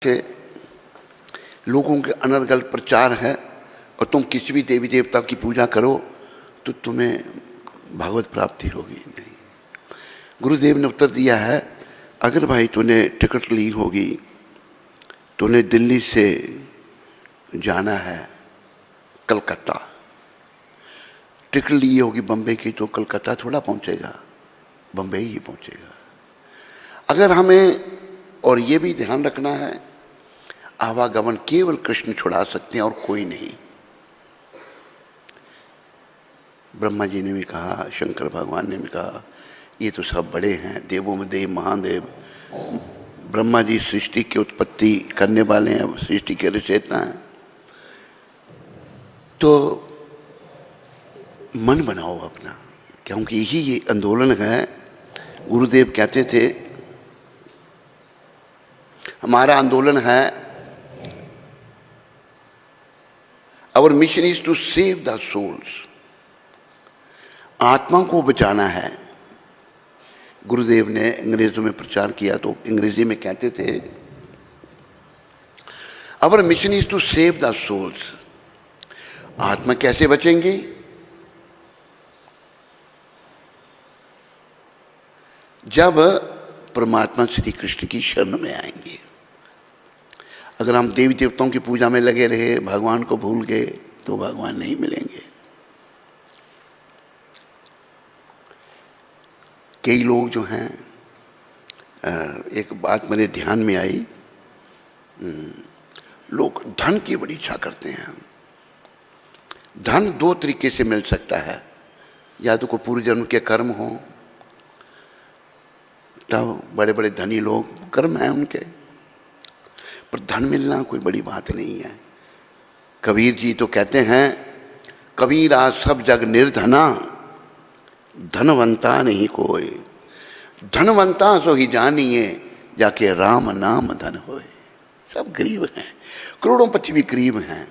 से लोगों के अनर्गल प्रचार है और तुम किसी भी देवी देवता की पूजा करो तो तुम्हें भगवत प्राप्ति होगी नहीं। गुरुदेव ने उत्तर दिया है, अगर भाई तूने टिकट ली होगी, तूने दिल्ली से जाना है कलकत्ता, टिकट ली होगी बम्बई की, तो कलकत्ता थोड़ा पहुंचेगा, बम्बई ही पहुंचेगा। अगर हमें और ये भी ध्यान रखना है, आवागमन केवल कृष्ण छुड़ा सकते हैं और कोई नहीं। ब्रह्मा जी ने भी कहा, शंकर भगवान ने भी कहा, ये तो सब बड़े हैं, देवों में देव महादेव। ब्रह्मा जी सृष्टि की उत्पत्ति करने वाले हैं, सृष्टि के रचयिता हैं। तो मन बनाओ अपना, क्योंकि यही ये आंदोलन है। गुरुदेव कहते थे, हमारा आंदोलन है, our mission is to save the souls, आत्मा को बचाना है। गुरुदेव ने अंग्रेजों में प्रचार किया तो अंग्रेजी में कहते थे, our mission is to save the souls. आत्मा कैसे बचेंगी? जब परमात्मा श्री कृष्ण की शरण में आएंगे। अगर हम देवी देवताओं की पूजा में लगे रहे, भगवान को भूल गए, तो भगवान नहीं मिलेंगे। कई लोग जो हैं, एक बात मेरे ध्यान में आई, लोग धन की बड़ी इच्छा करते हैं। धन दो तरीके से मिल सकता है, या तो कोई पूर्व जन्म के कर्म हो, तब बड़े बड़े धनी लोग कर्म हैं उनके, पर धन मिलना कोई बड़ी बात नहीं है। कबीर जी तो कहते हैं, कबीरा सब जग निर्धना, धनवंता नहीं कोई। धनवंता सो ही जानिए, जाके राम नाम धन होए। सब गरीब हैं, करोड़ोंपति भी गरीब हैं।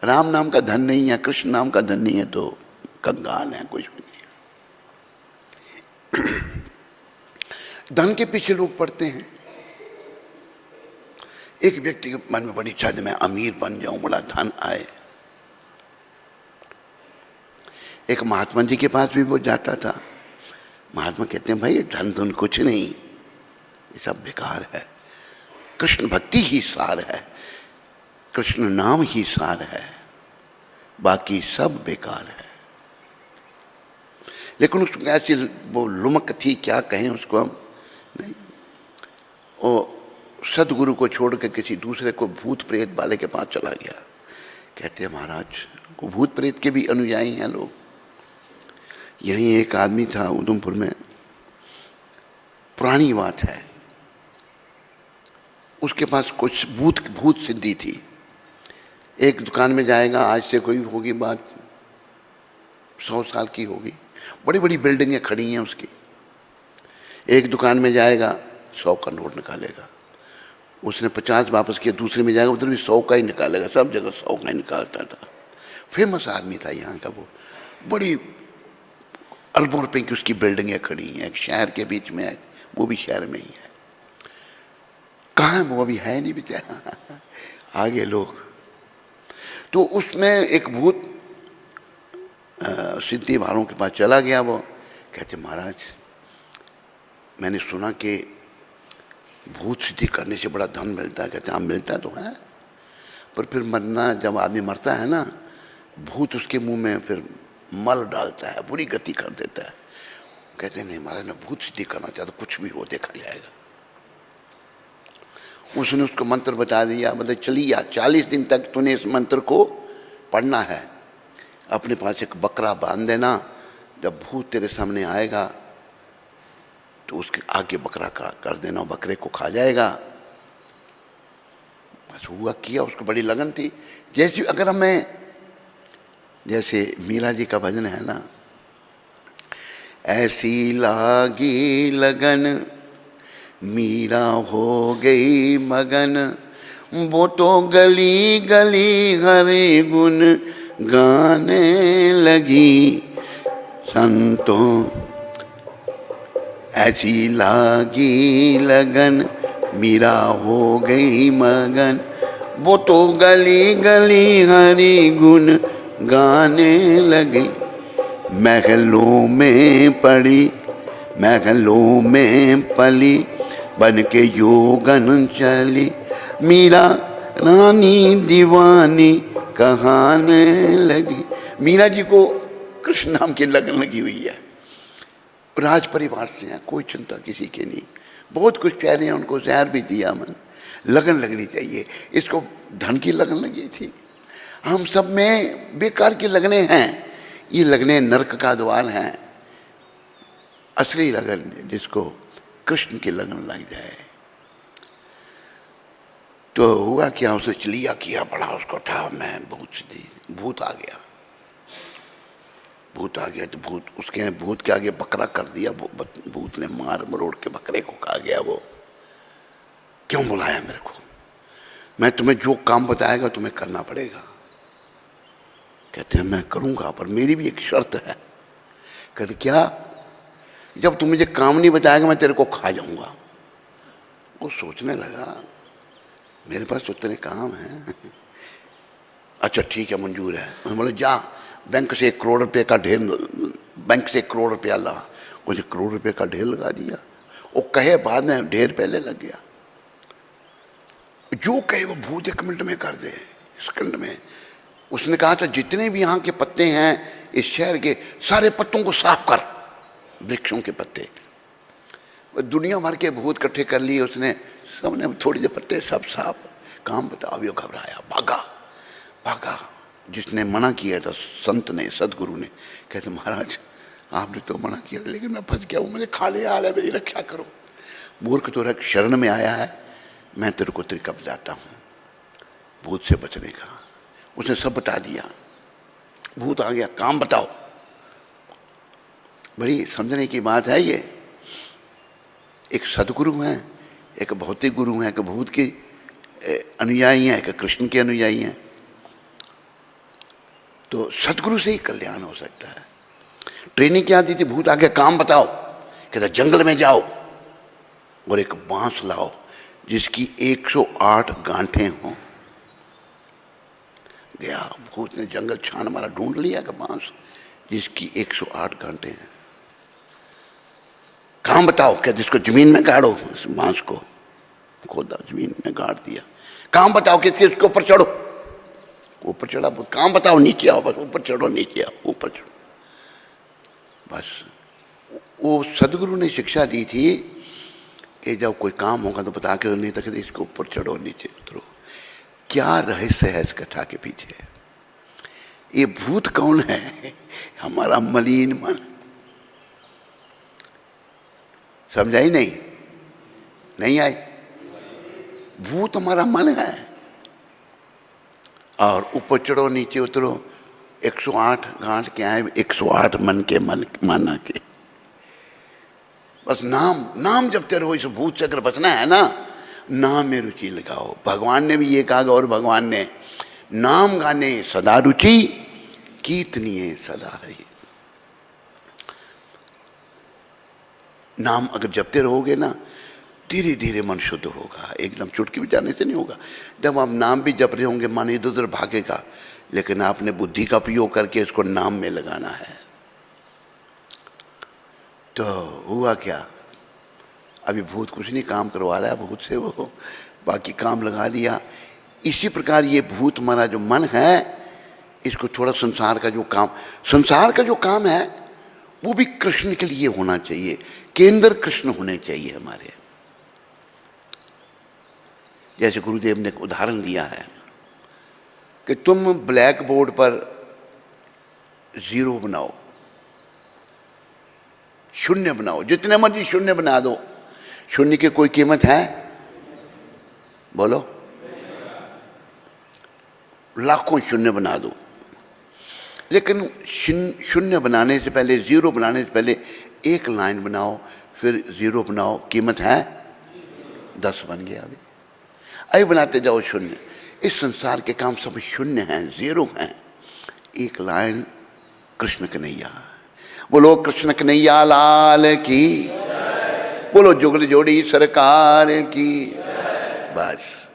राम नाम का धन नहीं है, कृष्ण नाम का धन नहीं है, तो कंगाल है, कुछ भी नहीं है। धन के पीछे लोग पड़ते हैं। एक व्यक्ति के मन में बड़ी इच्छा थी, मैं अमीर बन जाऊं, बड़ा धन आए। एक महात्मा जी के पास भी वो जाता था। महात्मा कहते हैं, भाई धन धन कुछ नहीं, ये सब बेकार है, कृष्ण भक्ति ही सार है, कृष्ण नाम ही सार है, बाकी सब बेकार है। लेकिन उसको ऐसी वो लुमक थी, क्या कहें उसको हम, नहीं। वो सदगुरु को छोड़ के किसी दूसरे को भूत प्रेत वाले के पास चला गया। कहते हैं, महाराज को भूत प्रेत के भी अनुयायी हैं लोग। यहीं एक आदमी था उधमपुर में, पुरानी बात है, उसके पास कुछ भूत सिद्धि थी। एक दुकान में जाएगा, आज से कोई होगी बात 100 साल की होगी, बड़ी बड़ी बिल्डिंगें खड़ी हैं उसकी। एक दुकान में जाएगा, 100 का नोट निकालेगा, उसने 50 वापस किया, दूसरे में जाएगा, उधर भी 100 का ही निकालेगा, सब जगह 100 का ही निकालता था। फेमस आदमी था यहाँ का वो, बड़ी अरबों रुपए की उसकी बिल्डिंगें खड़ी हैं, एक शहर के बीच में है, वो भी शहर में ही है। कहाँ है वो? अभी है नहीं बेचारा, आगे लोग। तो उसमें एक भूत सिद्धि वालों के पास चला गया। वो कहते, महाराज मैंने सुना कि भूत सिद्धि करने से बड़ा धन मिलता है। कहते, हाँ मिलता तो है, पर फिर मरना, जब आदमी मरता है ना, भूत उसके मुंह में फिर मल डालता है, बुरी गति कर देता है। कहते, नहीं महाराज मैं भूत सिद्धि करना चाहता, कुछ भी हो देखा जाएगा। उसने उसको मंत्र बता दिया, मतलब चलिए 40 दिन तक तूने इस मंत्र को पढ़ना है, अपने पास एक बकरा बांध देना, जब भूत तेरे सामने आएगा तो उसके आगे बकरा कर देना, बकरे को खा जाएगा। बस हुआ किया, उसको बड़ी लगन थी। जैसे अगर हमें, जैसे मीरा जी का भजन है ना, ऐसी लागी लगन मीरा हो गई मगन, वो तो गली गली हरे गुण गाने लगी। संतों ऐसी लागी लगन मीरा हो गई मगन, वो तो गली गली हरि गुण गाने लगी। महलों में पड़ी, महलों में पली, बन के योगन चली, मीरा रानी दीवानी कहाने लगी। मीरा जी को कृष्ण नाम की लगन लगी हुई है। राज परिवार से हैं, कोई चिंता किसी की नहीं, बहुत कुछ कह रहे हैं, उनको जहर भी दिया मन। लगन लगनी चाहिए। इसको धन की लगन लगी थी। हम सब में बेकार की लगने हैं। ये लगने नरक का द्वार हैं। असली लगन जिसको कृष्ण की लगन लग जाए। तो हुआ क्या, उसने चलिया किया, बड़ा उसको था, मैं भूत सीधी, भूत आ गया। भूत आ गया तो भूत उसके भूत के आगे बकरा कर दिया। भूत ने मार मरोड़ के बकरे को खा गया। वो क्यों बुलाया मेरे को? मैं तुम्हें जो काम बताएगा तुम्हें करना पड़ेगा। कहते हैं मैं करूंगा, पर मेरी भी एक शर्त है। कहते क्या? जब तुम मुझे काम नहीं बताएगा मैं तेरे को खा जाऊंगा। वो सोचने लगा मेरे पास तो इतने काम हैं। अच्छा ठीक है, मंजूर है। मैं बोले जा बैंक से 1 करोड़ रुपए का ढेर, बैंक से 1 करोड़ रुपया ला। मुझे 1 करोड़ रुपए का ढेर लगा दिया। वो कहे बाद में ढेर पहले लग गया। जो कहे वो भूत 1 मिनट में कर दे, सेकंड में। उसने कहा था जितने भी यहाँ के पत्ते हैं इस शहर के, सारे पत्तों को साफ कर, वृक्षों के पत्ते। दुनिया भर के भूत इकट्ठे कर लिए उसने, सबने थोड़ी देर पत्ते सब साफ। काम बताओ। अभी घबराया, भागा भागा। जिसने मना किया था संत ने, सदगुरु ने, कहते महाराज आपने तो मना किया था लेकिन मैं फंस गया हूँ, मुझे खा लिया, आ रहा है, मेरी रक्षा करो। मूर्ख तो रख शरण में आया है, मैं तेरे को तरीका बताता हूँ भूत से बचने का। उसने सब बता दिया। भूत आ गया, काम बताओ। बड़ी समझने की बात है ये। एक सदगुरु हैं, एक भौतिक गुरु हैं, एक भूत के अनुयायी हैं, एक कृष्ण के अनुयायी हैं। तो सदगुरु से ही कल्याण हो सकता है। ट्रेनिंग क्या दी थी? भूत आगे काम बताओ। कहता जंगल में जाओ और एक बांस लाओ जिसकी 108 गांठें हों। गया, भूत ने जंगल छान मारा, ढूंढ लिया कि बांस जिसकी 108 गांठें हैं। काम बताओ। क्या? जिसको जमीन में गाड़ो, इस बांस को खोदा, जमीन में गाड़ दिया। काम बताओ। किसके? उसके ऊपर चढ़ो। ऊपर चढ़ा। काम बताओ। नीचे आओ। बस ऊपर चढ़ो, नीचे आओ, ऊपर चढ़ो। बस वो सदगुरु ने शिक्षा दी थी कि जब कोई काम होगा तो बता के, नहीं तक इसके ऊपर चढ़ो, नीचे उतरो। क्या रहस्य है इस कथा के पीछे? ये भूत कौन है? हमारा मलिन मन। समझाई नहीं? नहीं आई? भूत हमारा मन है। और ऊपर चढ़ो, नीचे उतरो। 108 गांठ क्या है? 108 मन के माना के। बस नाम जपते रहो। इस भूत से अगर बचना है ना, नाम में रुचि लगाओ। भगवान ने भी ये कहा, और भगवान ने नाम गाने सदा रुचि, कीर्तनीय सदा हरि। नाम अगर जपते रहोगे ना, धीरे धीरे मन शुद्ध होगा। एकदम चुटकी बजाने से नहीं होगा। जब आप नाम भी जप रहे होंगे, मन इधर उधर भागेगा, लेकिन आपने बुद्धि का उपयोग करके इसको नाम में लगाना है। तो हुआ क्या? अभी भूत कुछ नहीं काम करवा रहा है भूत से, वो बाकी काम लगा दिया। इसी प्रकार ये भूत हमारा जो मन है, इसको थोड़ा संसार का जो काम है वो भी कृष्ण के लिए होना चाहिए। केंद्र कृष्ण होने चाहिए हमारे। जैसे गुरुदेव ने उदाहरण दिया है कि तुम ब्लैक बोर्ड पर 0 बनाओ, शून्य बनाओ, जितने मर्जी शून्य बना दो। शून्य की कोई कीमत है? बोलो। लाखों शून्य बना दो, लेकिन शून्य बनाने से पहले, 0 बनाने से पहले 1 लाइन बनाओ, फिर 0 बनाओ। कीमत है 10 बन गया। अभी अभी बनाते जाओ शून्य। इस संसार के काम सब शून्य हैं, 0 हैं। 1 लाइन कृष्ण कन्हैया। बोलो कृष्ण कन्हैया लाल की। बोलो जुगल जोड़ी सरकार की। बस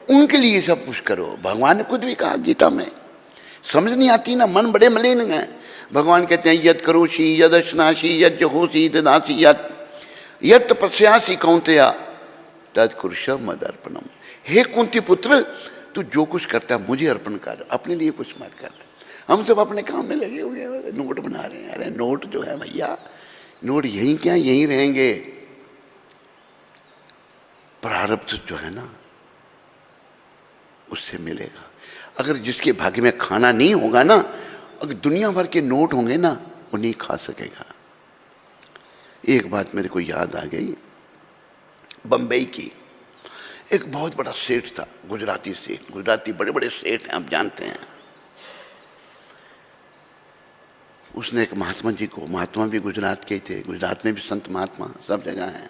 उनके लिए सब कुछ करो। भगवान ने खुद भी कहा गीता में, समझ नहीं आती ना, मन बड़े मलिन हैं। भगवान कहते हैं यद करोषि यद अश्नासी यद जहोसी ददासी यद तपस्यासी कौंतेया तद कुरुषव मद अर्पणम। हे कुंती पुत्र, तू जो कुछ करता है मुझे अर्पण कर, अपने लिए कुछ मत कर। हम सब अपने काम में लगे हुए हैं, नोट बना रहे हैं। अरे नोट जो है भैया, नोट यहीं क्या यहीं रहेंगे। प्रारब्ध जो है ना उससे मिलेगा। अगर जिसके भाग्य में खाना नहीं होगा ना, अगर दुनिया भर के नोट होंगे ना, वो नहीं खा सकेगा। एक बात मेरे को याद आ गई, बंबई की एक बहुत बड़ा सेठ था, गुजराती सेठ। गुजराती बड़े बड़े सेठ हैं, आप जानते हैं। उसने एक महात्मा जी को, महात्मा भी गुजरात के थे, गुजरात में भी संत महात्मा सब जगह हैं,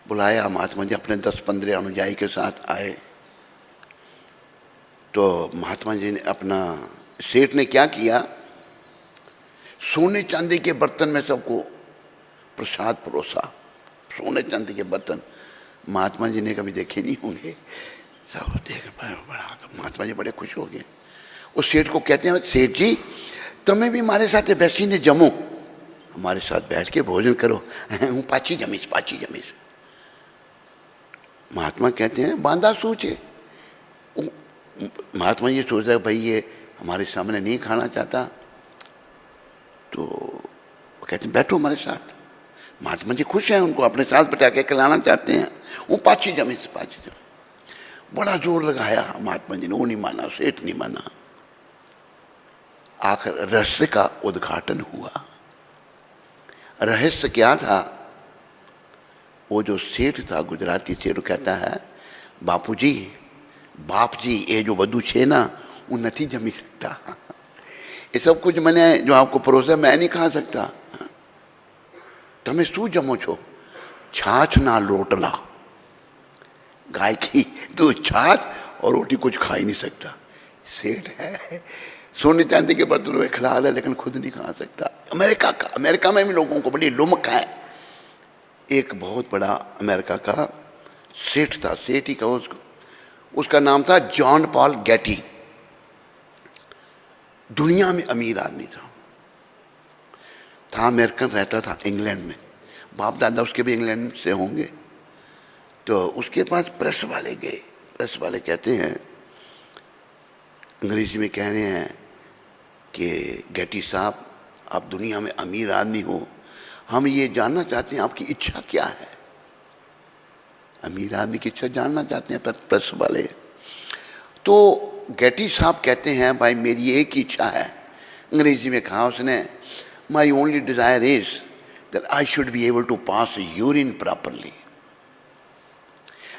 बुलाया। महात्मा जी अपने 10-15 अनुयायी के साथ आए। तो महात्मा जी ने अपना, सेठ ने क्या किया, सोने चांदी के बर्तन में सबको प्रसाद परोसा। सोने चांदी के बर्तन महात्मा जी ने कभी देखे नहीं होंगे, सब देख बड़ा। महात्मा जी बड़े खुश हो गए। उस सेठ को कहते हैं, सेठ जी तुम्हें भी हमारे साथ बेसी ने जमो, हमारे साथ बैठ के भोजन करो। हूँ पाची जमीस, पाची जमीस। महात्मा कहते हैं बांधा सूचे। महात्मा ये सोच रहा है भाई ये हमारे सामने नहीं खाना चाहता, तो कहते हैं बैठो हमारे साथ। महात्मा जी खुश हैं, उनको अपने साथ बैठा के खिलाना चाहते हैं। वो पाची जमीस, पाची जमीस। बड़ा जोर लगाया महात्मा जी ने, वो नहीं माना, सेठ नहीं माना। आखिर रहस्य का उद्घाटन हुआ। रहस्य क्या था, वो जो सेठ था, गुजराती सेठ, कहता है बापूजी, बाप जी ये जो वधु छे ना वो नहीं जमी सकता। ये सब कुछ मैंने जो आपको परोसा मैं नहीं खा सकता। तमें शू जमो छो, छाछ ना रोटला। गाय की दूध, छाछ और रोटी, कुछ खा ही नहीं सकता। सेठ है, सोने चांदी के बर्तन में खिला रहा है लेकिन खुद नहीं खा सकता। अमेरिका में भी लोगों को बड़ी लुमक है। एक बहुत बड़ा अमेरिका का सेठ था, सेठ ही कहो उसको, उसका नाम था जॉन पॉल गेटी। दुनिया में अमीर आदमी था अमेरिकन, रहता था इंग्लैंड में। बाप दादा उसके भी इंग्लैंड से होंगे। तो उसके पास प्रेस वाले गए। प्रेस वाले कहते हैं, अंग्रेजी में कह रहे हैं कि गेटी साहब आप दुनिया में अमीर आदमी हो, हम ये जानना चाहते हैं आपकी इच्छा क्या है। अमीर आदमी की इच्छा जानना चाहते हैं प्रेस वाले। तो गेटी साहब कहते हैं भाई मेरी एक ही इच्छा है। अंग्रेजी में कहा उसने, my only desire is that I should be able to pass urine properly.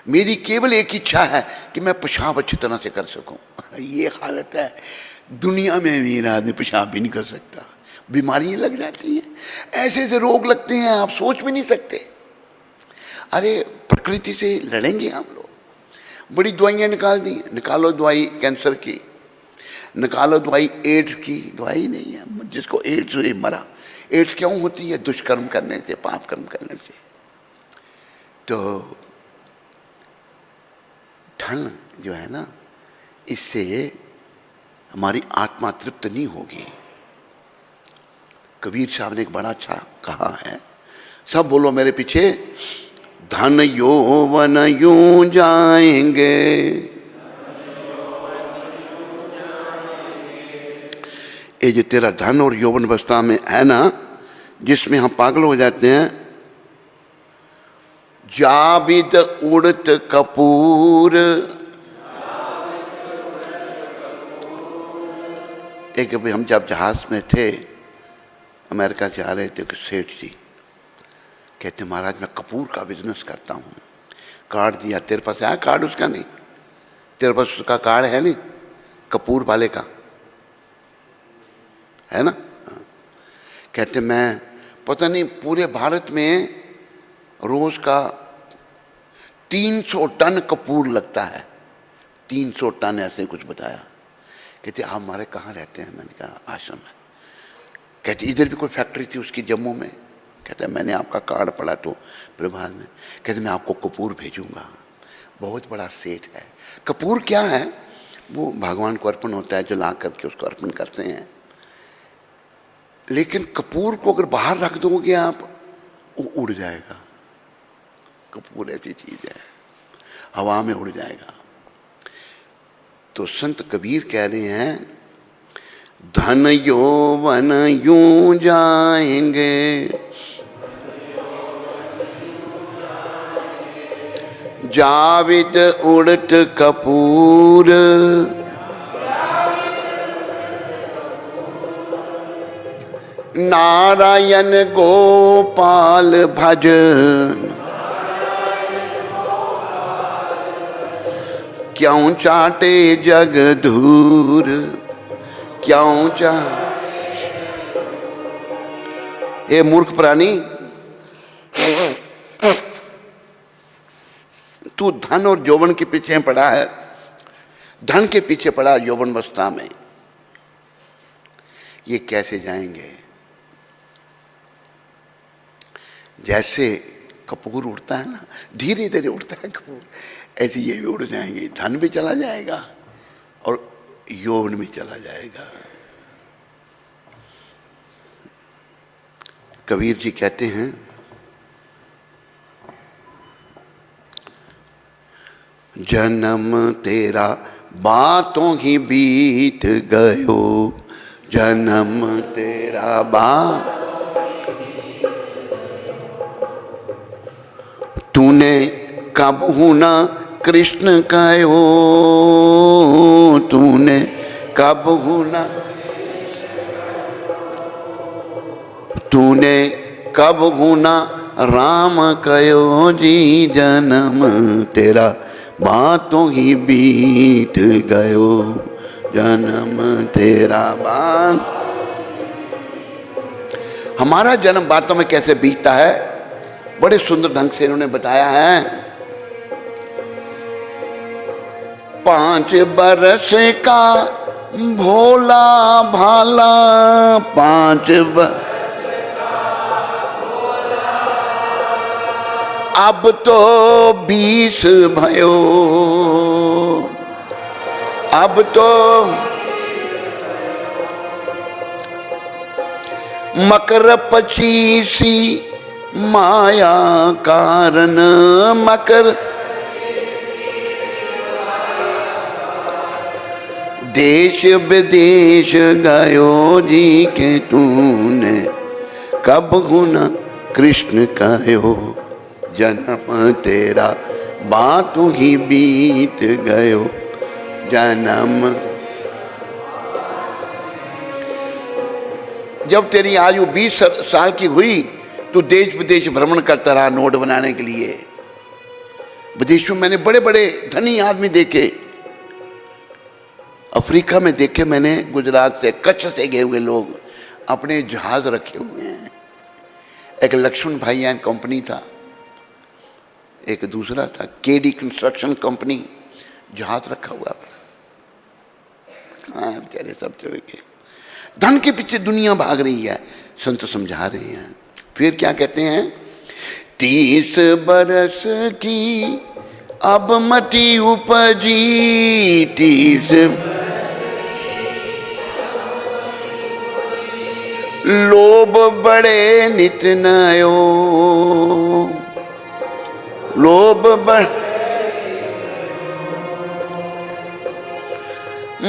मेरी केवल एक इच्छा है कि मैं पेशाब अच्छी तरह से कर सकूं। ये हालत है, दुनिया में अमीर आदमी पेशाब भी नहीं कर सकता, बीमारियां लग जाती हैं, ऐसे ऐसे रोग लगते हैं आप सोच भी नहीं सकते। अरे प्रकृति से लड़ेंगे हम लोग। बड़ी दवाइयाँ निकाल दी, निकालो दवाई कैंसर की, निकालो दवाई एड्स की, दवाई नहीं है। जिसको एड्स हुई मरा। एड्स क्यों होती है? दुष्कर्म करने से, पाप कर्म करने से। तो धन जो है ना, इससे हमारी आत्मा तृप्त नहीं होगी। कबीर साहब ने एक बड़ा अच्छा कहा है, सब बोलो मेरे पीछे, धन यौवन यूं जाएंगे, ये जो तेरा धन और यौवन अवस्था में है ना, जिसमें हम पागल हो जाते हैं, जाबिद उड़त कपूर। एक अभी हम जब जहाज में थे, अमेरिका से आ रहे थे, सेठ जी कहते महाराज मैं कपूर का बिजनेस करता हूँ। कार्ड दिया, तेरे पास आया कार्ड? उसका नहीं, तेरे पास उसका कार्ड है नहीं, कपूर वाले का है ना। कहते मैं पता नहीं पूरे भारत में रोज का 300 टन कपूर लगता है, 300 टन ऐसे कुछ बताया। कहते आप हमारे कहाँ रहते हैं? मैंने कहा आश्रम में। कहते इधर भी कोई फैक्ट्री थी उसकी जम्मू में। कहते मैंने आपका कार्ड पढ़ा तो प्रभात में, कहते मैं आपको कपूर भेजूंगा, बहुत बड़ा सेठ है। कपूर क्या है? वो भगवान को अर्पण होता है, जला करके उसको अर्पण करते हैं। लेकिन कपूर को अगर बाहर रख दोगे आप, वो उड़ जाएगा। कपूर ऐसी चीज है, हवा में उड़ जाएगा। तो संत कबीर कह रहे हैं धन यौवन यूं जाएंगे, जाविद उड़त कपूर, नारायण गोपाल भज, क्यों चाटे जग धूर, क्यों चा। ए मूर्ख प्राणी, तू धन और यौवन के पीछे पड़ा है, धन के पीछे पड़ा यौवन अवस्था में, ये कैसे जाएंगे? जैसे कपूर उड़ता है ना, धीरे धीरे उड़ता है कपूर, ऐसे ये भी उड़ जाएंगे। धन भी चला जाएगा और यौवन भी चला जाएगा। कबीर जी कहते हैं जन्म तेरा बातों ही बीत गयो, जन्म तेरा बात, तूने कब हुना कृष्ण कहो, तूने कब हुना, तूने कब हुना राम कहो जी, जन्म तेरा बातों ही बीत गयो, जन्म तेरा बात। हमारा जन्म बातों में कैसे बीतता है, बड़े सुंदर ढंग से इन्होंने बताया है। 5 बरस का भोला भाला, 5 बरस अब तो 20 भयो, अब तो मकर 25 माया कारण, मकर देश विदेश गयो जी के, तूने कब हुना कृष्ण कहो, जन्म तेरा बातों ही बीत गयो, जन्म। जब तेरी आयु 20 साल की हुई तो देश विदेश भ्रमण करता रहा नोट बनाने के लिए। विदेशों में मैंने बड़े बड़े धनी आदमी देखे, अफ्रीका में देखे मैंने, गुजरात से कच्छ से गए हुए लोग अपने जहाज रखे हुए हैं। एक लक्ष्मण भाई एंड कंपनी था, एक दूसरा था केडी कंस्ट्रक्शन कंपनी, जहाज रखा हुआ था। कहाँ है बेचारे, सब चले गए। धन के पीछे दुनिया भाग रही है, संत समझा रहे हैं। फिर क्या कहते हैं, 30 बरस की अब मति उपजी, 30 लोभ बड़े नित नयो, लोभ बड़े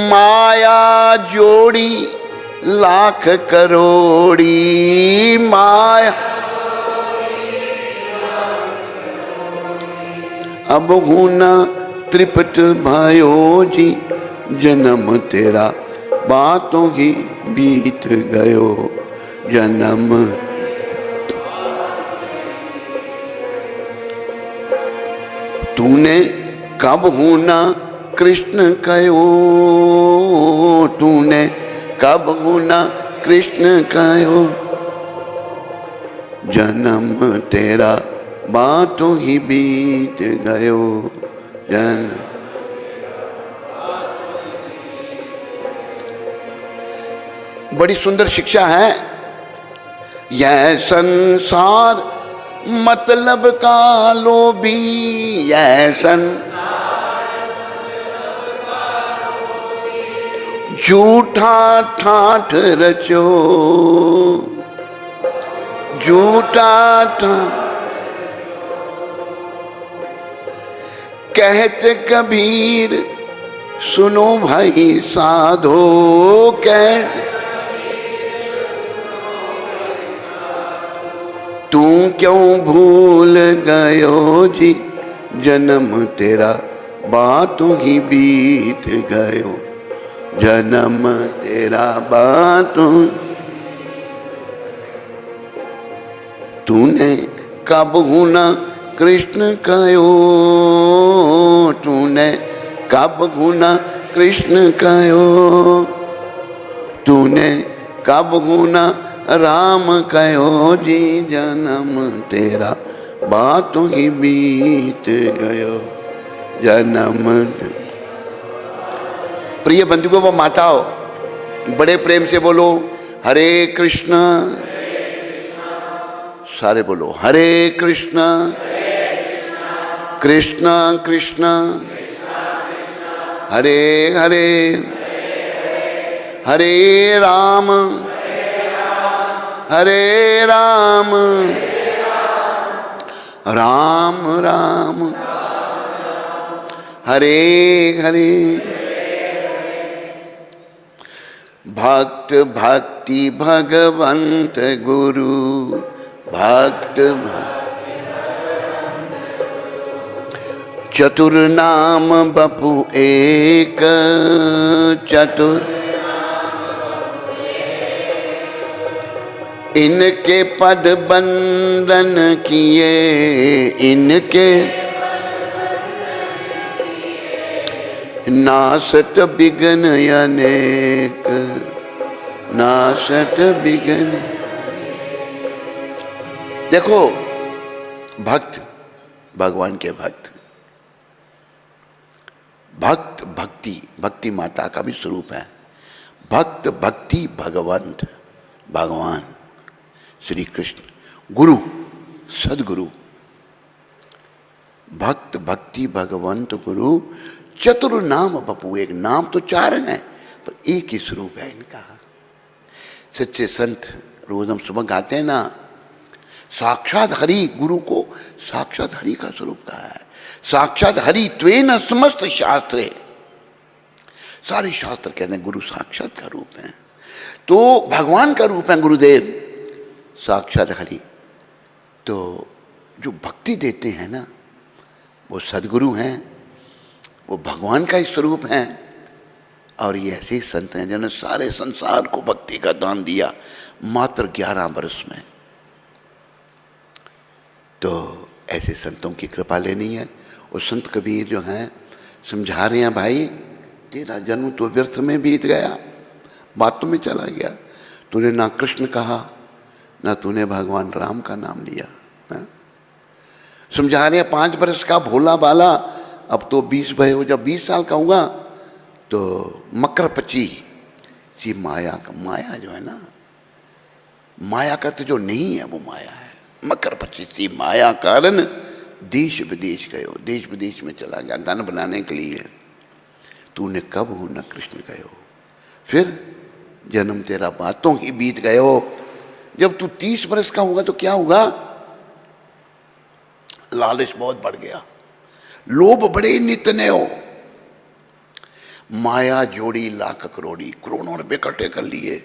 माया जोड़ी लाख करोड़ी, माया अब हुना त्रिपत भयो जी, जन्म तेरा बातों ही बीत गयो, जन्म। तूने कब होना कृष्ण कहो, तूने कब होना कृष्ण कहो, जन्म तेरा बातों ही बीत गयो, जन्म। बड़ी सुंदर शिक्षा है। यह संसार मतलब का लोभी, यह झूठा ठाठ रचो, झूठा ठाठ। कहते कबीर सुनो भाई साधो, कह तू क्यों भूल गयो जी जन्म तेरा, बातों ही बीत गयो जन्म तेरा बातों। तूने कब हुना कृष्ण कयो, तूने कब हुना कृष्ण कयो, तूने कब हुना राम कयो जी जन्म तेरा, बातों ही बीत गयो जन्म। प्रिय बंधुओं व माताओं, बड़े प्रेम से बोलो हरे कृष्ण, सारे बोलो हरे कृष्ण कृष्ण कृष्ण हरे हरे, हरे राम हरे राम राम राम हरे हरे। भक्त भक्ति भगवंत गुरु, भक्त चतुर नाम बपु एक, चतुर इनके पद बंदन किए, इनके नासत बिघन अनेक, नासत बिघन। देखो भक्त, भगवान के भक्त, भक्त भक्ति, भक्ति माता का भी स्वरूप है। भक्त भक्ति भगवंत, भगवान श्री कृष्ण, गुरु सदगुरु, भक्त भक्ति भगवंत गुरु, चतुर नाम बपू एक। नाम तो चार हैं पर एक ही स्वरूप है इनका। सच्चे संत रोज हम सुबह गाते हैं ना, साक्षात हरि, गुरु को साक्षात हरि का स्वरूप कहा है। साक्षात हरि त्वेन समस्त शास्त्रे, सारे शास्त्र कहते हैं गुरु साक्षात का रूप है। तो भगवान का रूप है गुरुदेव साक्षात हरि। तो जो भक्ति देते हैं ना वो सदगुरु हैं, वो भगवान का ही स्वरूप हैं। और ये ऐसे संत हैं जिन्होंने सारे संसार को भक्ति का दान दिया मात्र 11 वर्ष में। तो ऐसे संतों की कृपा लेनी है। और संत कबीर जो हैं समझा रहे हैं, भाई तेरा जन्म तो व्यर्थ में बीत गया, बातों में चला गया। तूने ना कृष्ण कहा ना तूने भगवान राम का नाम लिया। समझा रहे हैं 5 वर्ष का भोला बाला, अब तो 20 भय हो, जब 20 साल का होगा तो मकर पची सी माया का, माया जो है ना, माया का तो जो नहीं है वो माया है। मकर पची सी माया कारण देश विदेश गयो, देश विदेश में चला गया धन बनाने के लिए। तूने कब हो न कृष्ण गयो, फिर जन्म तेरा बातों ही बीत गयो। जब तू 30 वर्ष का होगा तो क्या होगा, लालच बहुत बढ़ गया, लोभ बड़े नितने हो, माया जोड़ी लाख करोड़ी, करोड़ों रुपए इकट्ठे कर लिए,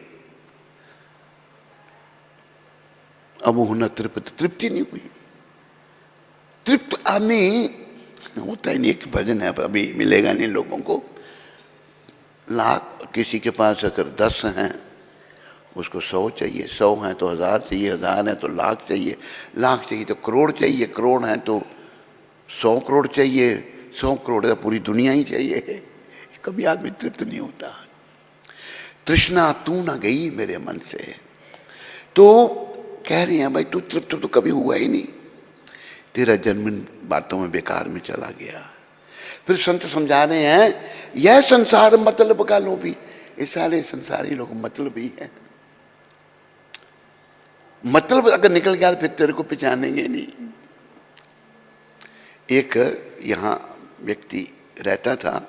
अब वो न तृप्ति नहीं हुई। तृप्त आदमी होता ही नहीं। एक भजन है, अभी मिलेगा नहीं लोगों को, लाख किसी के पास अगर 10 हैं उसको 100 चाहिए, 100 हैं तो 1000 चाहिए, 1000 हैं तो लाख चाहिए, लाख चाहिए तो करोड़ चाहिए, करोड़ हैं तो 100 करोड़ चाहिए, 100 करोड़ तो पूरी दुनिया ही चाहिए। कभी आदमी तृप्त नहीं होता। तृष्णा तू ना गई मेरे मन से। तो कह रही हैं भाई तू तृप्त तो कभी हुआ ही नहीं, तेरा जन्म बातों में बेकार में चला गया। फिर संत समझा रहे हैं यह संसार मतलब का लोभी, ये सारे संसारी लोग मतलब ही हैं। मतलब अगर निकल गया तो फिर तेरे को पहचानेंगे नहीं। एक यहाँ व्यक्ति रहता था,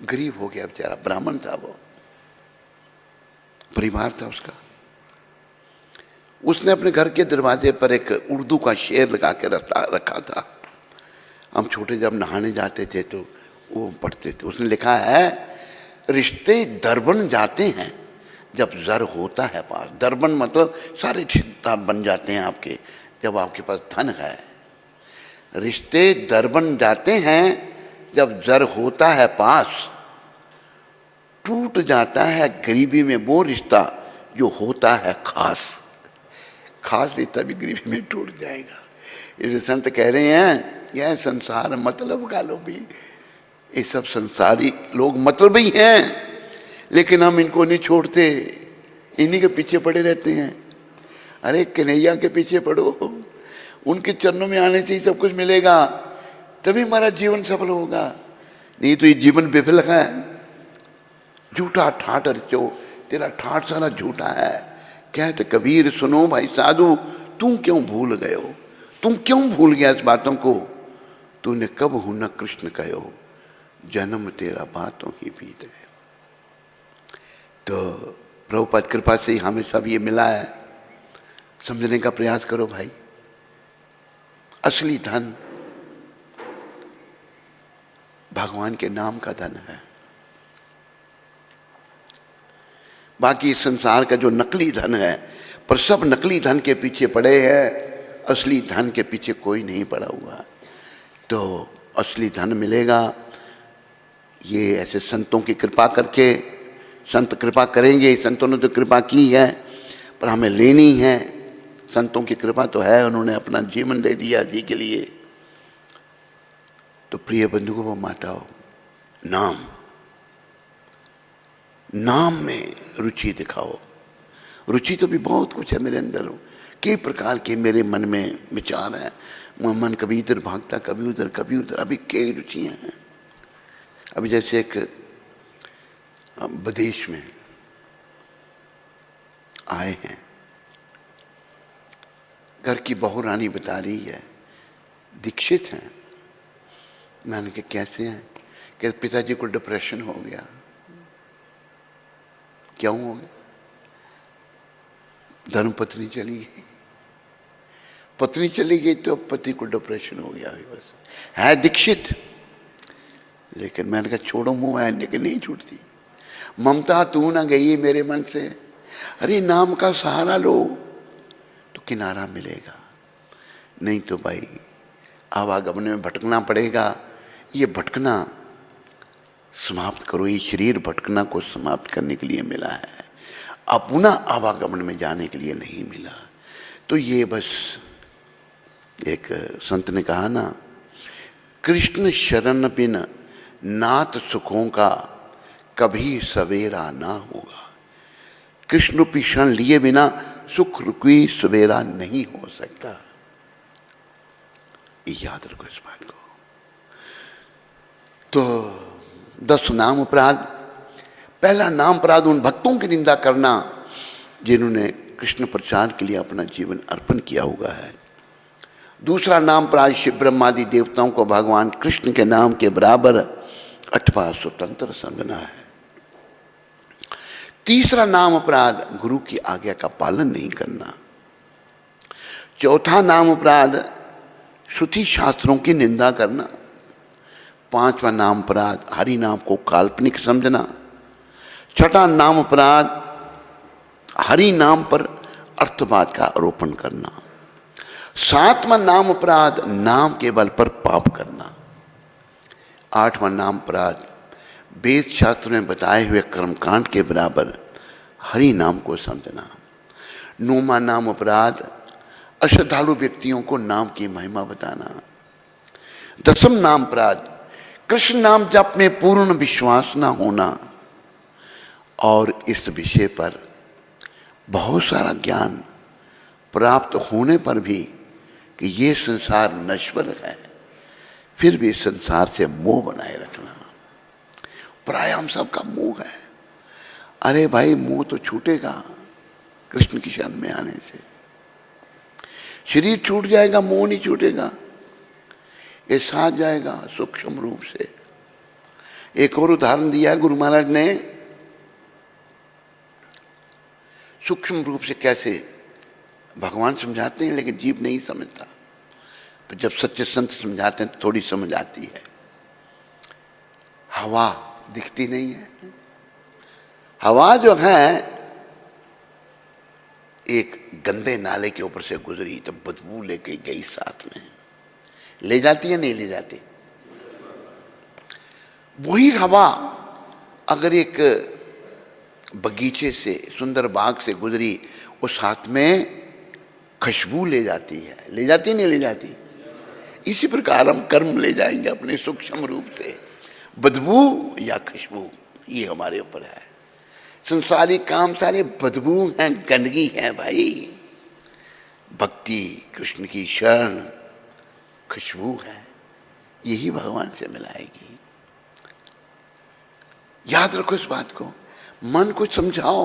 गरीब हो गया बेचारा, ब्राह्मण था, वो परिवार था उसका। उसने अपने घर के दरवाजे पर एक उर्दू का शेर लगा के रखा था। हम छोटे जब नहाने जाते थे तो वो पढ़ते थे। उसने लिखा है, रिश्ते दरबन जाते हैं जब जर होता है पास। दरबन मतलब सारे रिश्तेदार बन जाते हैं आपके जब आपके पास धन है। रिश्ते दरबन जाते हैं जब जर होता है पास। टूट जाता है गरीबी में वो रिश्ता जो होता है खास। खास रिश्ता भी गरीबी में टूट जाएगा। इसे संत कह रहे हैं, यह संसार मतलब का लो भी। ये सब संसारी लोग मतलब ही हैं, लेकिन हम इनको नहीं छोड़ते, इन्हीं के पीछे पड़े रहते हैं। अरे कन्हैया के पीछे पड़ो, उनके चरणों में आने से ही सब कुछ मिलेगा, तभी हमारा जीवन सफल होगा। नहीं तो ये जीवन विफल है। झूठा ठाठ रचो, तेरा ठाठ सारा झूठा है। कहते कबीर सुनो भाई साधु, तुम क्यों भूल गए हो? तुम क्यों भूल गया इस बातों को? तूने कब हूं न कृष्ण कहो, जन्म तेरा बातों ही बीत गए। तो प्रभुपाद कृपा से हमें सब ये मिला है। समझने का प्रयास करो भाई। असली धन भगवान के नाम का धन है। बाकी संसार का जो नकली धन है, पर सब नकली धन के पीछे पड़े हैं, असली धन के पीछे कोई नहीं पड़ा हुआ। तो असली धन मिलेगा ये ऐसे संतों की कृपा करके। संत कृपा करेंगे, संतों ने तो कृपा की है, पर हमें लेनी है। संतों की कृपा तो है, उन्होंने अपना जीवन दे दिया जी के लिए। तो प्रिय बंधुओं वो माताओं, नाम में रुचि दिखाओ। रुचि तो भी बहुत कुछ है मेरे अंदर, कई प्रकार के मेरे मन में विचार है। मन कभी इधर भागता, कभी उधर, कभी उधर। अभी कई रुचियां हैं। अभी जैसे एक विदेश में आए हैं, घर की बहू रानी बता रही है, दीक्षित हैं। मैंने कहा कैसे हैं? कि पिताजी को डिप्रेशन हो गया। क्यों हो गया? धर्मपत्नी चली गई। पत्नी चली गई तो पति को डिप्रेशन हो गया। अभी बस है दीक्षित, लेकिन मैंने कहा छोड़ो मुंह है, लेकिन नहीं छूटती। ममता तू ना गई मेरे मन से। अरे नाम का सहारा लो तो किनारा मिलेगा, नहीं तो भाई आवागमन में भटकना पड़ेगा। ये भटकना समाप्त करो। ये शरीर भटकना को समाप्त करने के लिए मिला है, अब पुनः आवागमन में जाने के लिए नहीं मिला। तो ये बस एक संत ने कहा ना, कृष्ण शरण बिन नाथ सुखों का कभी सवेरा ना होगा। कृष्ण रूपी शरण लिए बिना सुख रुकी सवेरा नहीं हो सकता। याद रखो इस बात को। तो 10 नाम अपराध। पहला नाम अपराध उन भक्तों की निंदा करना जिन्होंने कृष्ण प्रचार के लिए अपना जीवन अर्पण किया हुआ है। दूसरा नाम अपराध शिव ब्रह्मादि देवताओं को भगवान कृष्ण के नाम के बराबर अथवा स्वतंत्र समझना है। तीसरा नाम अपराध गुरु की आज्ञा का पालन नहीं करना। चौथा नाम अपराध श्रुति शास्त्रों की निंदा करना। पांचवा नाम अपराध हरि नाम को काल्पनिक समझना। छठा नाम अपराध हरि नाम पर अर्थवाद का आरोपण करना। सातवां नाम अपराध नाम के बल पर पाप करना। आठवां नाम अपराध वेद शास्त्र में बताए हुए कर्मकांड के बराबर हरि नाम को समझना। नौवां नाम अपराध अश्रद्धालु व्यक्तियों को नाम की महिमा बताना। 10वां नाम अपराध कृष्ण नाम जप में पूर्ण विश्वास न होना और इस विषय पर बहुत सारा ज्ञान प्राप्त होने पर भी कि ये संसार नश्वर है, फिर भी संसार से मोह बनाए रखना। प्राय हम सबका मोह है। अरे भाई मोह तो छूटेगा, कृष्ण की शरण में आने से। शरीर छूट जाएगा, मोह नहीं छूटेगा, ये साथ जाएगा सूक्ष्म रूप से। एक और उदाहरण दिया गुरु महाराज ने, सूक्ष्म रूप से कैसे भगवान समझाते हैं लेकिन जीव नहीं समझता। तो जब सच्चे संत समझाते हैं तो थोड़ी समझ आती है। हवा दिखती नहीं है, हवा जो है एक गंदे नाले के ऊपर से गुजरी तो बदबू लेके गई, साथ में ले जाती है नहीं ले जाती। वही हवा अगर एक बगीचे से, सुंदर बाग से गुजरी, वो साथ में खुशबू ले जाती है, ले जाती नहीं ले जाती। इसी प्रकार हम कर्म ले जाएंगे अपने सूक्ष्म रूप से, बदबू या खुशबू, ये हमारे ऊपर है। संसारिक काम सारे बदबू हैं, गंदगी है भाई। भक्ति, कृष्ण की शरण खुशबू है, यही भगवान से मिलाएगी। याद रखो इस बात को, मन को समझाओ,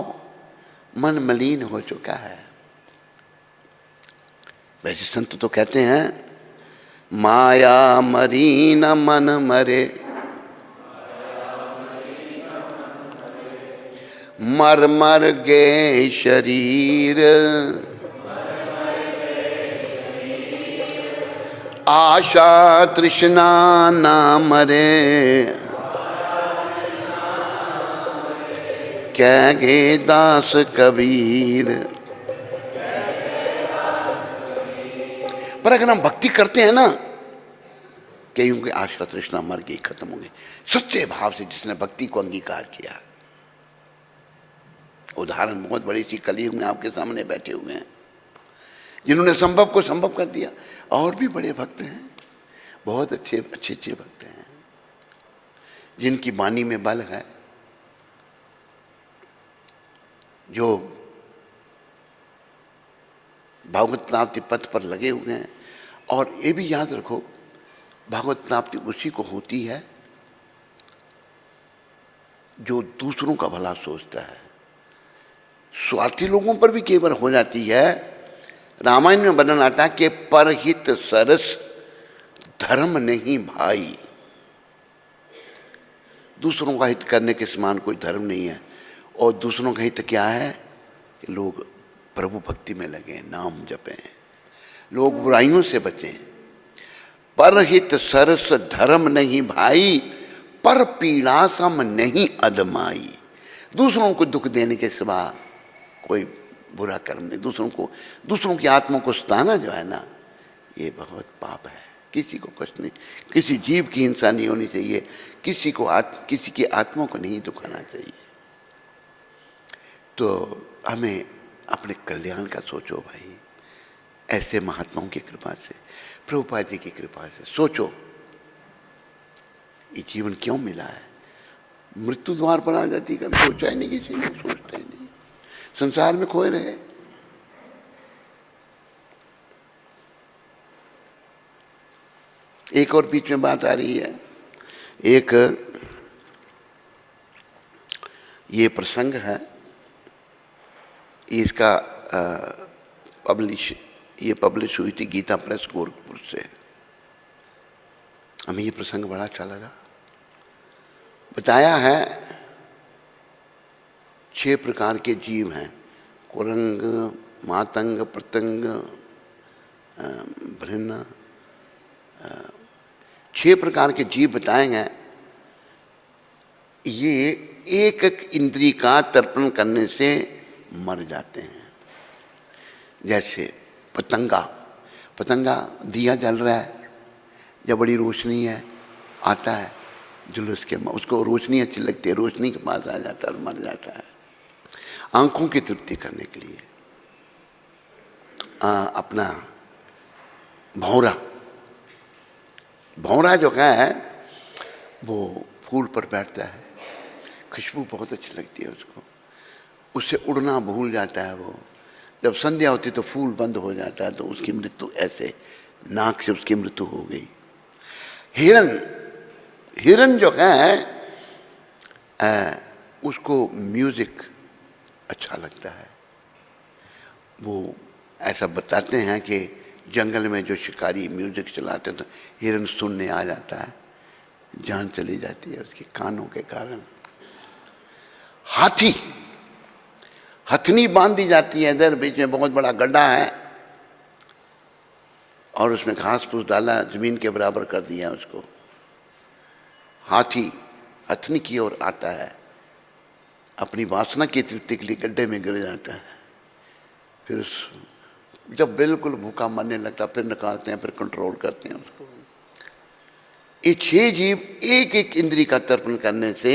मन मलिन हो चुका है। वैसे संत तो कहते हैं माया मरी न मन मरे, मर मर गे शरीर, आशा तृष्णा ना मरे, कह गे दास कबीर। पर अगर हम भक्ति करते हैं ना, कईयों की आशा तृष्णा मर गई, खत्म हो गई। सच्चे भाव से जिसने भक्ति को अंगीकार किया, उदाहरण बहुत बड़ी सी कलयुग में आपके सामने बैठे हुए हैं, जिन्होंने संभव को संभव कर दिया। और भी बड़े भक्त हैं, बहुत अच्छे अच्छे भक्त हैं, जिनकी वाणी में बल है, जो भागवत प्राप्ति पथ पर लगे हुए हैं। और ये भी याद रखो, भागवत प्राप्ति उसी को होती है जो दूसरों का भला सोचता है। स्वार्थी लोगों पर भी केवल हो जाती है। रामायण में वर्णन आता है कि परहित सरस धर्म नहीं भाई। दूसरों का हित करने के समान कोई धर्म नहीं है। और दूसरों का हित क्या है कि लोग प्रभु भक्ति में लगे, नाम जपें, लोग बुराइयों से बचें। परहित सरस धर्म नहीं भाई, पर पीड़ा सम नहीं अदमाई। दूसरों को दुख देने के सिवा कोई बुरा कर्म नहीं। दूसरों की आत्मा को सताना जो है ना, ये बहुत पाप है। किसी को कष्ट नहीं, किसी जीव की हिंसा नहीं होनी चाहिए, किसी की आत्मा को नहीं दुखाना चाहिए। तो हमें अपने कल्याण का सोचो भाई, ऐसे महात्माओं की कृपा से, प्रभुपाद जी की कृपा से सोचो, ये जीवन क्यों मिला है। मृत्यु द्वार पर आ जाती, कभी सोचा ही नहीं किसी ने, सोचता ही नहीं, संसार में खोए रहे। एक और बीच में बात आ रही है, एक ये प्रसंग है, इसका पब्लिश हुई थी गीता प्रेस गोरखपुर से। हमें ये प्रसंग बड़ा अच्छा लगा। बताया है 6 प्रकार के जीव हैं, कुरंग, मातंग, पतंग, भृन्न, 6 प्रकार के जीव बताए हैं। ये एक एक इंद्रिय का तर्पण करने से मर जाते हैं। जैसे पतंगा दिया जल रहा है या बड़ी रोशनी है, आता है जुलूस के, उसको रोशनी अच्छी लगती है, रोशनी के पास आ जाता है और मर जाता है। आंखों की तृप्ति करने के लिए अपना भौरा जो है वो फूल पर बैठता है, खुशबू बहुत अच्छी लगती है उसको, उससे उड़ना भूल जाता है। वो जब संध्या होती तो फूल बंद हो जाता है, तो उसकी मृत्यु ऐसे नाक से उसकी मृत्यु हो गई। हिरन जो है उसको म्यूजिक अच्छा लगता है, वो ऐसा बताते हैं कि जंगल में जो शिकारी म्यूजिक चलाते तो हिरन सुनने आ जाता है, जान चली जाती है उसके कानों के कारण। हाथी, हथनी बांध दी जाती है, इधर बीच में बहुत बड़ा गड्ढा है और उसमें घास फूस डाला, जमीन के बराबर कर दिया उसको। हाथी हथनी की ओर आता है, अपनी वासना की तृप्ति के लिए गड्ढे में गिर जाता है, फिर जब बिल्कुल भूखा मरने लगता फिर निकालते हैं, फिर कंट्रोल करते हैं उसको। ये 6 जीव एक एक इंद्री का तर्पण करने से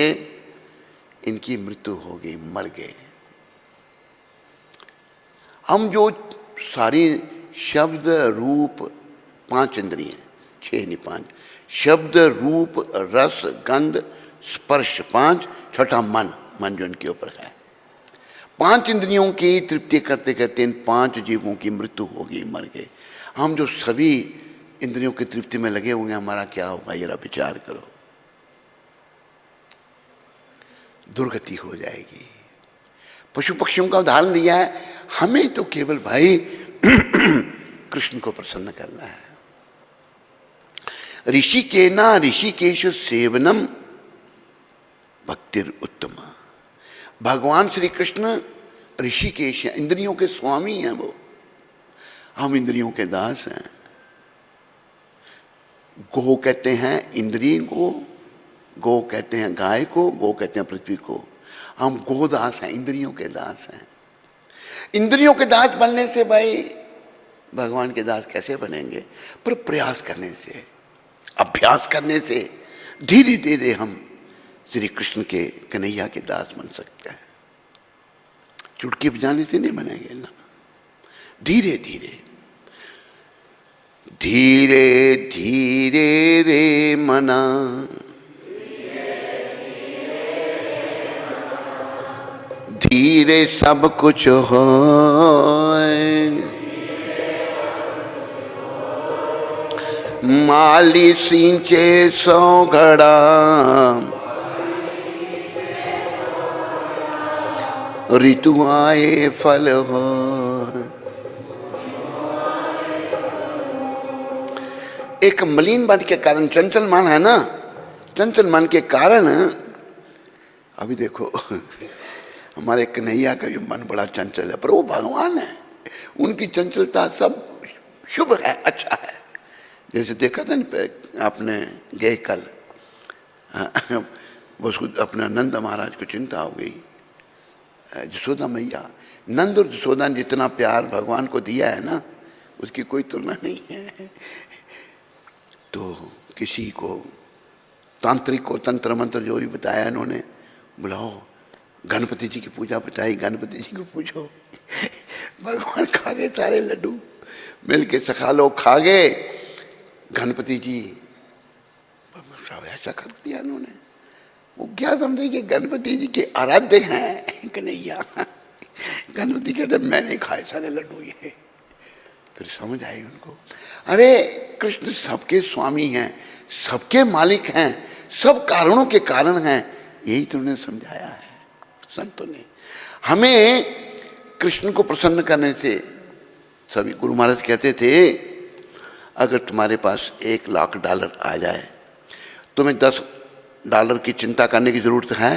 इनकी मृत्यु हो गई, मर गए। हम जो सारी शब्द रूप 5 इंद्रियां, 6 नहीं 5, शब्द रूप रस गंध स्पर्श 5, छठा मन, मन जो इनके ऊपर है। 5 इंद्रियों की तृप्ति करते करते इन 5 जीवों की मृत्यु हो गई, मर गए। हम जो सभी इंद्रियों की तृप्ति में लगे हुए हैं, हमारा क्या होगा जरा विचार करो, दुर्गति हो जाएगी। पशु पक्षियों का उदाहरण दिया है, हमें तो केवल भाई कृष्ण को प्रसन्न करना है। ऋषिकेना ऋषिकेश सेवनम भक्तिर उत्तम। भगवान श्री कृष्ण ऋषिकेश हैं, इंद्रियों के स्वामी हैं वो, हम इंद्रियों के दास हैं। गो कहते हैं इंद्रिय को, गो कहते हैं गाय को, गो कहते हैं पृथ्वी को। हम गोदास हैं, इंद्रियों के दास हैं। इंद्रियों के दास बनने से भाई भगवान के दास कैसे बनेंगे? पर प्रयास करने से, अभ्यास करने से धीरे धीरे हम श्री कृष्ण के कन्हैया के दास बन सकते हैं। चुटकी बजाने से नहीं बनेंगे ना, धीरे धीरे धीरे धीरे रे मना, धीरे सब कुछ हो, माली सींचे 100 घड़ा, ऋतु आए फल हो। एक मलिन मन के कारण, चंचल मन है ना, चंचल मन के कारण अभी देखो हमारे कन्हैया का भी मन बड़ा चंचल है, पर वो भगवान है, उनकी चंचलता सब शुभ है, अच्छा है। जैसे देखा था ना आपने गए कल, उसको अपने नंद महाराज को चिंता हो गई, जसोदा मैया, नंद और जसोदा ने जितना प्यार भगवान को दिया है ना, उसकी कोई तुलना नहीं है। तो किसी को तांत्रिक को तंत्र मंत्र जो भी बताया इन्होंने, बुलाओ गणपति जी की पूजा बताई, गणपति जी को पूछो। भगवान खा गए सारे लड्डू, मिल के सखा लोग खा गए, गणपति जी सब ऐसा कर दिया इन्होंने। वो क्या समझे कि गणपति जी के आराध्य हैं कन्हैया। गणपति कहते मैंने खाए सारे लड्डू ये। फिर समझ आई उनको, अरे कृष्ण सबके स्वामी हैं, सबके मालिक हैं, सब कारणों के कारण हैं, यही तो उन्होंने समझाया है संतों ने। हमें कृष्ण को प्रसन्न करने से, सभी गुरु महाराज कहते थे अगर तुम्हारे पास $1,00,000 आ जाए, तुम्हें $10 की चिंता करने की जरूरत है?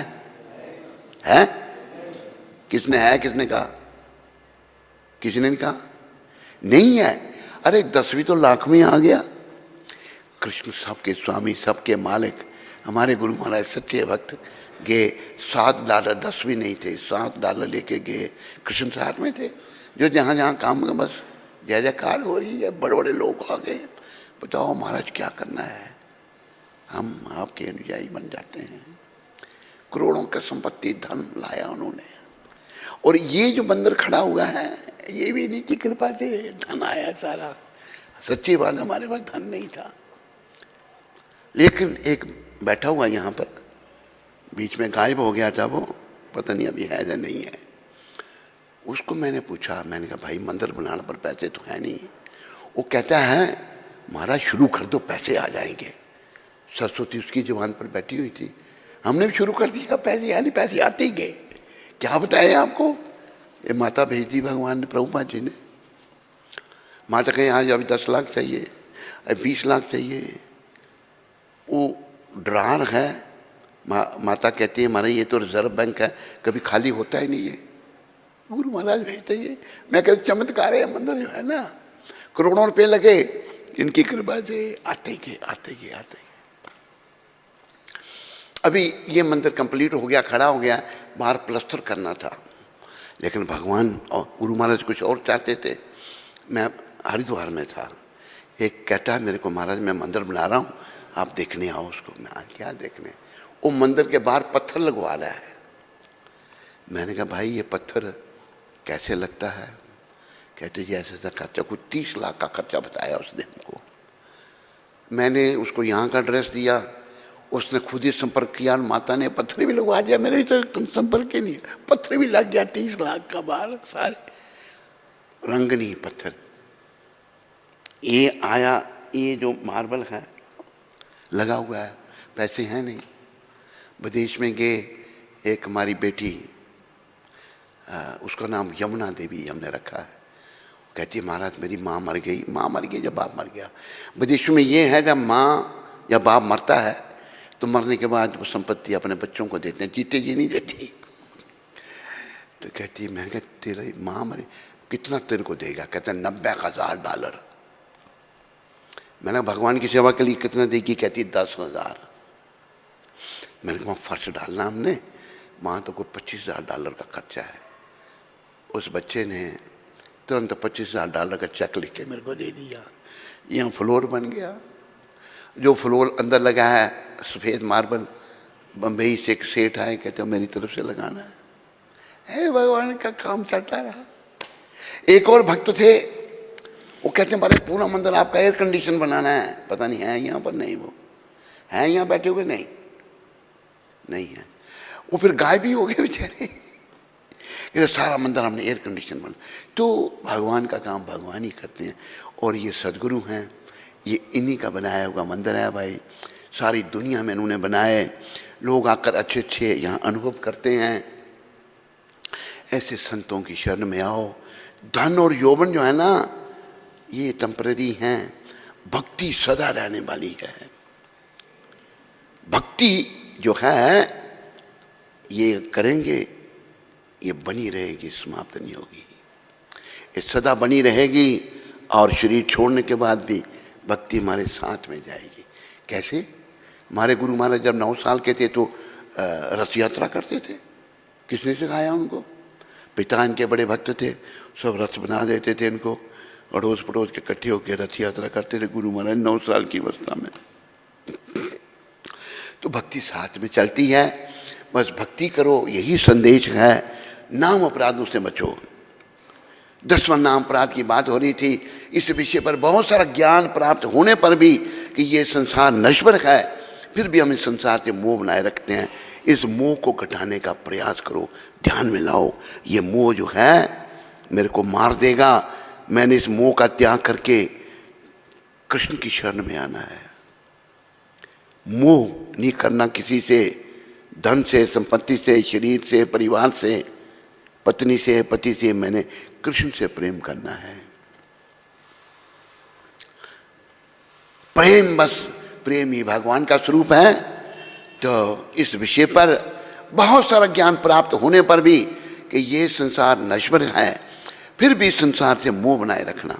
किसने है, किसने कहा? किसी ने नहीं कहा, नहीं है। अरे 10 भी तो लाख में आ गया। कृष्ण सबके स्वामी, सबके मालिक। हमारे गुरु महाराज सच्चे भक्त गए, $7, 10 भी नहीं थे, $7 लेके गए, कृष्ण साथ में थे। जो जहाँ जहाँ काम में बस जय जयकार हो रही है, बड़े बड़े लोग आ गए, बताओ महाराज क्या करना है, हम आपके अनुयायी बन जाते हैं। करोड़ों का संपत्ति धन लाया उन्होंने। और ये जो बंदर खड़ा हुआ है, ये भी इन्हीं की कृपा से धन आया सारा। सच्ची बात, हमारे पास धन नहीं था। लेकिन एक बैठा हुआ यहाँ पर, बीच में गायब हो गया था वो, पता नहीं अभी है या नहीं है। उसको मैंने पूछा, मैंने कहा भाई मंदिर बनाने पर पैसे तो है नहीं। वो कहता है महाराज शुरू कर दो, पैसे आ जाएंगे। सरस्वती उसकी जुबान पर बैठी हुई थी, हमने भी शुरू कर दिया, पैसे यानी पैसे आते ही गए। क्या बताएं आपको, ये माता भेज दी भगवान ने, प्रभुपाद जी ने। माता कहीं आज अभी 10 लाख चाहिए, अभी 20 लाख चाहिए। वो ड्रार है। माता कहती है महाराज ये तो रिजर्व बैंक है, कभी खाली होता ही नहीं है। गुरु महाराज भेजते ही। मैं कहता चमत्कार है, मंदिर जो है ना, करोड़ों रुपए लगे, इनकी कृपा से आते गए आते गए आते गए। अभी ये मंदिर कंप्लीट हो गया, खड़ा हो गया, बाहर प्लस्तर करना था, लेकिन भगवान और गुरु महाराज कुछ और चाहते थे। मैं हरिद्वार में था, एक कहता है मेरे को महाराज मैं मंदिर बना रहा हूँ, आप देखने आओ उसको। मैं क्या देखने? वो मंदिर के बाहर पत्थर लगवा रहा है। मैंने कहा भाई ये पत्थर कैसे लगता है? कहते जी ऐसे ऐसा खर्चा, कुछ 30 लाख का खर्चा बताया उसने हमको। मैंने उसको यहाँ का एड्रेस दिया, उसने खुद ही संपर्क किया, माता ने पत्थर भी लगवा दिया। मेरे तो संपर्क ही नहीं, पत्थर भी लग गया 30 लाख का बाहर, सारे रंग नहीं पत्थर। ये आया, ये जो मार्बल है लगा हुआ है, पैसे हैं नहीं। विदेश में गए, एक हमारी बेटी, उसका नाम यमुना देवी हमने रखा है, कहती है महाराज मेरी माँ मर गई। माँ मर गई जब बाप मर गया। विदेशों में ये है जब माँ या बाप मरता है तो मरने के बाद वो संपत्ति अपने बच्चों को देते हैं, जीते जी नहीं देती। तो कहती है, मैंने कहा तेरी माँ मरी, कितना तेरे को देगा? कहते हैं $90,000। मैंने भगवान की सेवा के लिए कितना देगी? कहती 10,000। मैंने कहा फर्श डालना हमने, वहाँ तो कोई $25,000 का खर्चा है। उस बच्चे ने तुरंत $25,000 का चेक लिख के मेरे को दे दिया। यहाँ फ्लोर बन गया। जो फ्लोर अंदर लगा है सफ़ेद मार्बल, बम्बई से एक सेठ आए, कहते हो मेरी तरफ से लगाना है। भगवान का काम चलता रहा। एक और भक्त थे, वो कहते हैं बारे पूरा मंदिर आपका एयर कंडीशन बनाना है। पता नहीं है यहाँ पर? नहीं, वो है यहाँ बैठे हुए? नहीं, नहीं है। वो फिर गायब भी हो गए बेचारे। ये सारा मंदिर हमने एयर कंडीशन बना। तो भगवान का काम भगवान ही करते हैं। और ये सदगुरु हैं, ये इन्हीं का बनाया हुआ मंदिर है भाई। सारी दुनिया में इन्होंने बनाए, लोग आकर अच्छे अच्छे यहाँ अनुभव करते हैं। ऐसे संतों की शरण में आओ। धन और यौवन जो है ना, ये टेम्परेरी हैं, भक्ति सदा रहने वाली है। भक्ति जो है ये करेंगे, ये बनी रहेगी, समाप्त नहीं होगी, ये सदा बनी रहेगी। और शरीर छोड़ने के बाद भी भक्ति हमारे साथ में जाएगी। कैसे? हमारे गुरु महाराज जब 9 साल के थे तो रथ यात्रा करते थे। किसने सिखाया उनको? पिता इनके बड़े भक्त थे, सब रथ बना देते थे इनको, अड़ोस पड़ोस के इकट्ठे होकर रथ यात्रा करते थे गुरु महाराज 9 साल की अवस्था में। तो भक्ति साथ में चलती है। बस भक्ति करो, यही संदेश है। नाम अपराधों से बचो। 10वां नाम अपराध की बात हो रही थी। इस विषय पर बहुत सारा ज्ञान प्राप्त होने पर भी कि ये संसार नश्वर है, फिर भी हम इस संसार से मोह बनाए रखते हैं। इस मोह को घटाने का प्रयास करो, ध्यान में लाओ। ये मोह जो है मेरे को मार देगा। मैंने इस मोह का त्याग करके कृष्ण की शरण में आना है। मोह नहीं करना किसी से, धन से, संपत्ति से, शरीर से, परिवार से, पत्नी से, पति से। मैंने कृष्ण से प्रेम करना है। प्रेम, बस प्रेम ही भगवान का स्वरूप है। तो इस विषय पर बहुत सारा ज्ञान प्राप्त होने पर भी कि ये संसार नश्वर है, फिर भी संसार से मोह बनाए रखना।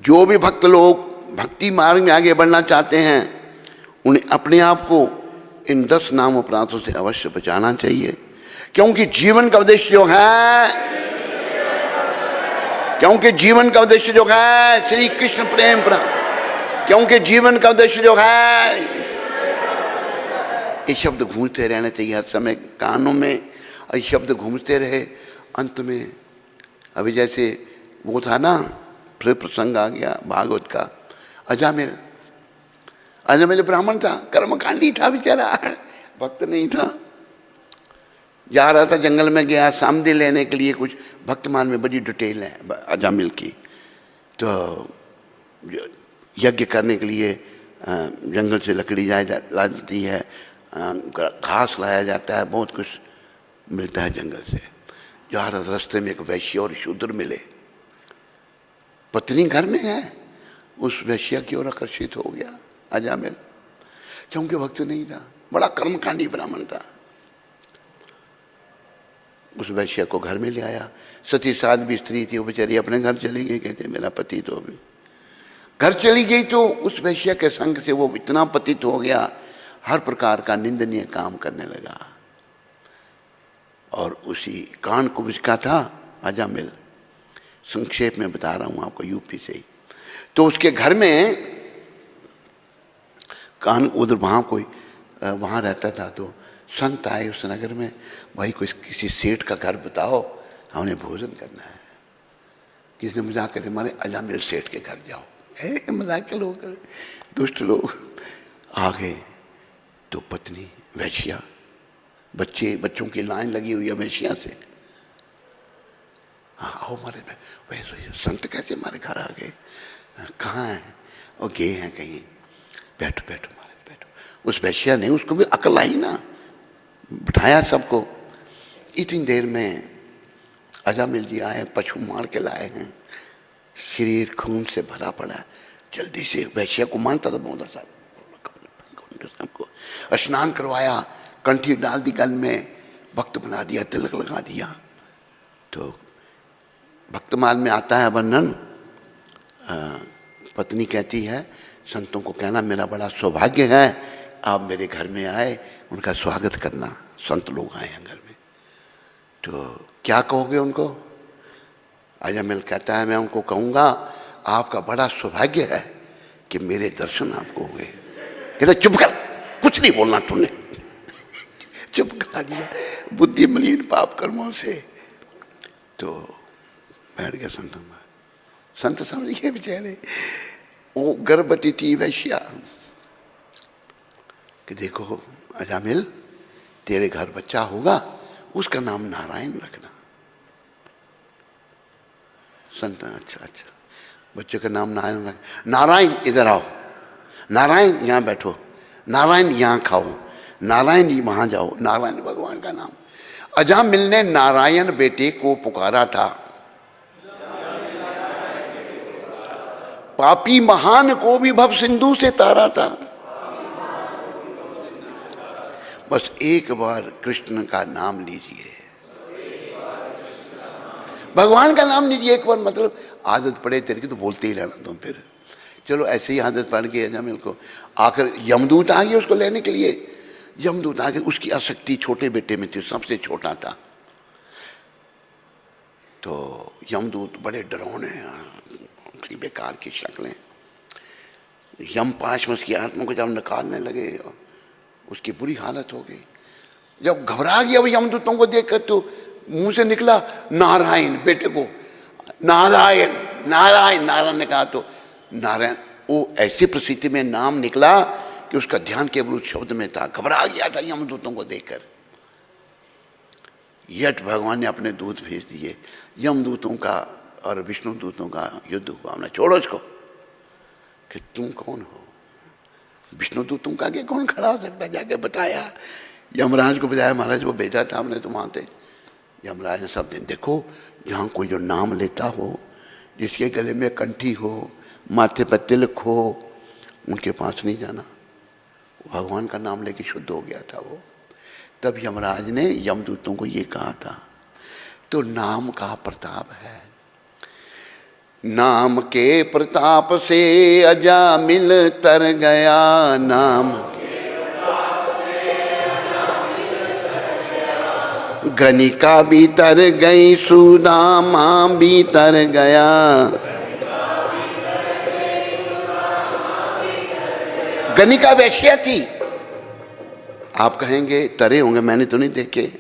जो भी भक्त लोग भक्ति मार्ग में आगे बढ़ना चाहते हैं, उन्हें अपने आप को इन 10 नाम अपराधों से अवश्य बचाना चाहिए। क्योंकि जीवन का उद्देश्य जो है, क्योंकि जीवन का उद्देश्य जो है श्री कृष्ण प्रेम प्राप्त, क्योंकि जीवन का उद्देश्य जो है, ये शब्द गूंजते रहने चाहिए हर समय कानों में। और ये शब्द घूमते रहे, अंत में अभी जैसे वो था ना, फिर प्रसंग आ गया भागवत का। अजामिल, अजामिल ब्राह्मण था, कर्मकांडी था बेचारा, भक्त नहीं था। जा रहा था जंगल में, गया सामने लेने के लिए। कुछ भक्तमान में बड़ी डिटेल है अजामिल की। तो यज्ञ करने के लिए जंगल से लकड़ी ला जाती है, घास लाया जाता है, बहुत कुछ मिलता है जंगल से। जा रहा रास्ते में एक वैश्य और शूद्र मिले, पत्नी घर में है, उस वैश्य की ओर आकर्षित हो गया अजामिल, क्योंकि वक्त नहीं था, बड़ा कर्मकांडी ब्राह्मण था। उस वैश्य को घर में ले आया, सती साध्वी स्त्री थी, वो बेचारी अपने घर चली गई, कहते मेरा पति तो अभी घर चली गई। तो उस वैश्य के संग से वो इतना पतित हो गया, हर प्रकार का निंदनीय काम करने लगा। और उसी कानकुब्ज का था अजामिल, संक्षेप में बता रहा हूँ आपको, यूपी से ही। तो उसके घर में उधर वहाँ कोई वहाँ रहता था, तो संत आए उस नगर में, भाई कोई किसी सेठ का घर बताओ, हमने भोजन करना है। किसी ने मजाक करते मारे अजामिल सेठ के घर जाओ, मजाक के लोग, दुष्ट लोग आ गए। तो पत्नी वैश्या, बच्चों की लाइन लगी हुई है वैश्या से, हाँ आओ हमारे, वैसे संत कैसे हमारे घर आ गए, कहाँ हैं, और गए हैं कहीं, बैठो बैठो मारे बैठो। उस वैश्या ने, उसको भी अकल आई ना, बिठाया सबको। इतनी देर में अजामिल जी आए, पशु मार के लाए हैं, शरीर खून से भरा पड़ा है। जल्दी से वैश्या को मानता था, बोला साहब को स्नान करवाया, कंठी डाल दी गल में, भक्त बना दिया, तिलक लगा दिया। तो भक्तमाल में आता है वर्णन, पत्नी कहती है संतों को कहना मेरा बड़ा सौभाग्य है आप मेरे घर में आए, उनका स्वागत करना, संत लोग आए हैं घर में। तो क्या कहोगे उनको? अजामिल कहता है मैं उनको कहूँगा आपका बड़ा सौभाग्य है कि मेरे दर्शन आपको हुए। कहता चुप कर, कुछ नहीं बोलना तूने, चुप करा दिया बुद्धि मलिन पाप कर्मों से। तो बैठ गया संत समझ गए बेचारे, वो गर्भवती थी वैश्या, कि देखो अजामिल तेरे घर बच्चा होगा, उसका नाम नारायण रखना। संत अच्छा अच्छा, बच्चे का नाम नारायण रख, नारायण इधर आओ, नारायण यहाँ बैठो, नारायण यहाँ खाओ, नारायण जी वहाँ जाओ, नारायण भगवान का नाम। अजामिल ने नारायण बेटे को पुकारा था, पापी महान को भी भव सिंधु से तारा था। बस एक बार कृष्ण का नाम लीजिए, भगवान का नाम लीजिए एक बार, मतलब आदत पड़े तेरे की तो बोलते ही रहना तुम। फिर चलो ऐसे ही आदत पड़ गई अजामिल को। आखिर यमदूत आ गया उसको लेने के लिए, यमदूत आ गया, उसकी आसक्ति छोटे बेटे में थी, सबसे छोटा था। तो यमदूत बड़े डरावने, बेकार की शक्लें, यम पाशमस की आत्मा को जब निकालने लगे उसकी बुरी हालत हो गई। जब घबरा गया वो यमदूतों को देखकर, तो मुंह से निकला नारायण, बेटे को नारायण नारायण, नारायण ने कहा तो नारायण, वो ऐसी परिस्थिति में नाम निकला कि उसका ध्यान केवल उस शब्द में था। घबरा गया था यमदूतों को देखकर। यट भगवान ने अपने दूत भेज दिए, यमदूतों का और विष्णु दूतों का युद्ध हुआ। हमने छोड़ो इसको कि तुम कौन हो, विष्णु दूतों का आगे कौन खड़ा हो सकता है। जाके बताया यमराज को, बताया महाराज वो भेजा था हमने तुम आते। यमराज ने सब दिन, देखो जहाँ कोई जो नाम लेता हो, जिसके गले में कंठी हो, माथे पर तिलक हो, उनके पास नहीं जाना। भगवान का नाम लेके शुद्ध हो गया था वो। तब यमराज ने यमदूतों को ये कहा था। तो नाम का प्रताप है, नाम के प्रताप से अजामिल तर गया, नाम गनिका भी तर गई, सुदामा भी तर गया। गनिका वैश्या थी, आप कहेंगे तरे होंगे, मैंने तो नहीं देखे।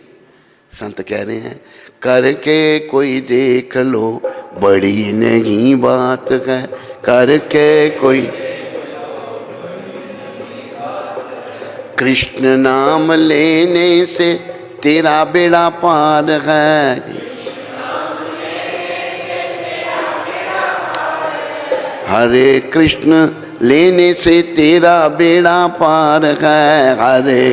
संत कह रहे हैं करके कोई देख लो, बड़ी नहीं बात है, करके कोई। कृष्ण नाम लेने से तेरा बेड़ा पार है, हरे कृष्ण लेने से तेरा बेड़ा पार है, हरे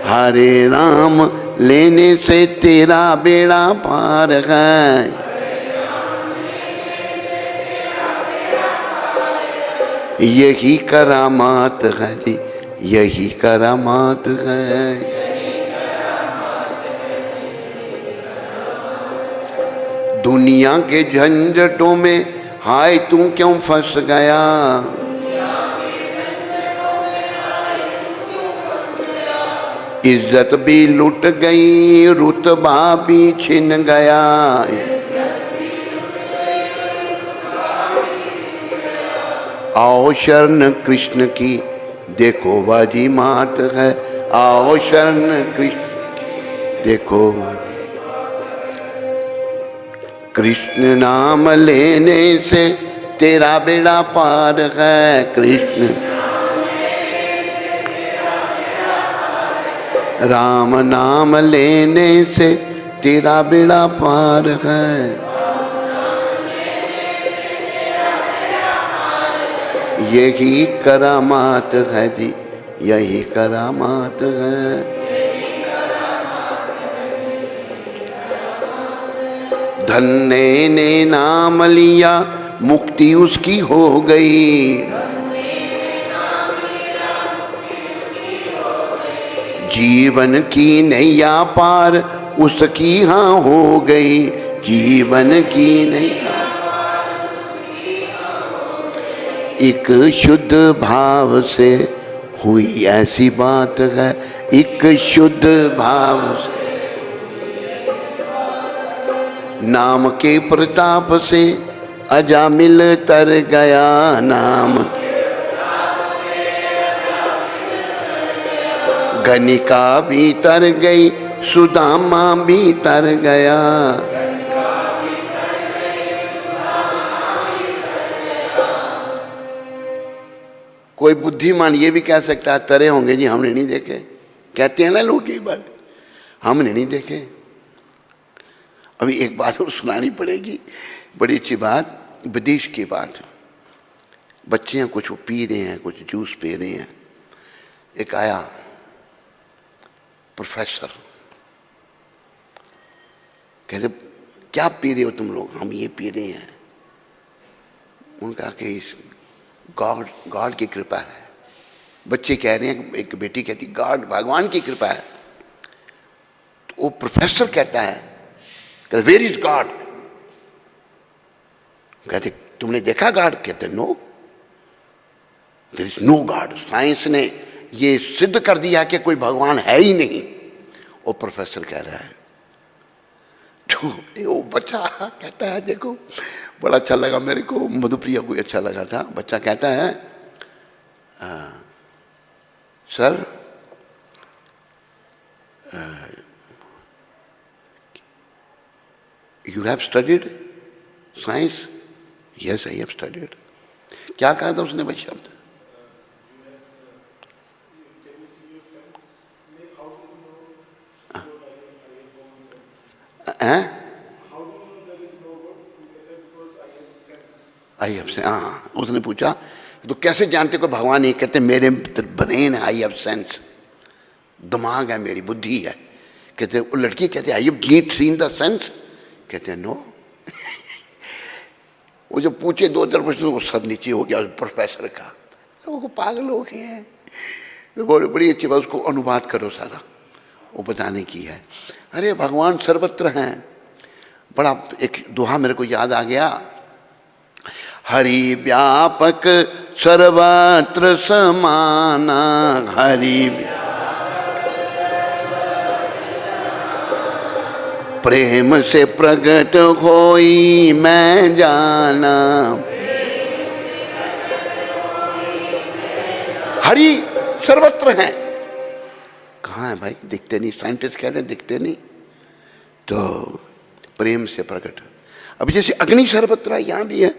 हरे राम लेने से तेरा बेड़ा पार है। यही करामात है जी, यही करामात है। दुनिया के झंझटों में हाय तू क्यों फंस गया, इज्जत भी लुट गई रुतबा भी छिन गया। आओ शरण कृष्ण की देखो बाजी मात है, आओ शरण कृष्ण देखो। कृष्ण नाम लेने से तेरा बेड़ा पार है, कृष्ण राम नाम लेने से तेरा बेड़ा पार है। यही करामात है जी, यही करामात है। धन्य ने नाम लिया मुक्ति उसकी हो गई, जीवन की नैया पार उसकी हाँ हो गई, जीवन की नैया। एक शुद्ध भाव से हुई ऐसी बात है, एक शुद्ध भाव से नाम के प्रताप से अजामिल तर गया, नाम गणिका भी तर गई सुदामा भी तर गया। कोई बुद्धिमान ये भी कह सकता है तरे होंगे जी, हमने नहीं देखे। कहते हैं ना लोग कई बार, हमने नहीं देखे। अभी एक बात और सुनानी पड़ेगी, बड़ी अच्छी बात, विदेश की बात। बच्चे कुछ वो पी रहे हैं, कुछ जूस पी रहे हैं। एक आया प्रोफेसर, कहते क्या पी रहे हो तुम लोग? हम ये पी रहे हैं। उनका कि गॉड की कृपा है। बच्चे कह रहे हैं, एक बेटी कहती गॉड भगवान की कृपा है। तो वो प्रोफेसर कहता है वेयर इज गॉड? कहते तुमने देखा गॉड? कहते no, there is no God. Science ने ये सिद्ध कर दिया कि कोई भगवान है ही नहीं। वो प्रोफेसर कह रहा है। तो वो बच्चा कहता है, देखो बड़ा अच्छा लगा मेरे को, मधुप्रिया को अच्छा लगा था। बच्चा कहता है sir you have studied science? Yes I have studied. क्या कहा था उसने भाई शब्द? I have sense. हाँ, उसने पूछा तो कैसे जानते को भगवान नहीं? कहते मेरे ब्रेन है, आई हैव सेंस, दिमाग है, मेरी बुद्धि है। कहते वो लड़की कहते I have seen the sense? कहते नो। वो जो पूछे दो चार प्रश्न, वो सर नीचे हो गया प्रोफेसर का। लोगों को पागल हो गए हैं। बड़ी अच्छी बात, उसको अनुवाद करो सारा, वो बताने की है। अरे भगवान सर्वत्र हैं। बड़ा एक दोहा मेरे को याद आ गया, हरि व्यापक सर्वत्र समाना, हरि प्रेम से प्रकट होई मैं जाना। हरि सर्वत्र हैं। कहाँ है भाई? दिखते नहीं। साइंटिस्ट कहते हैं दिखते नहीं। तो प्रेम से प्रकट। अब जैसे अग्नि सर्वत्र है, यहाँ भी है,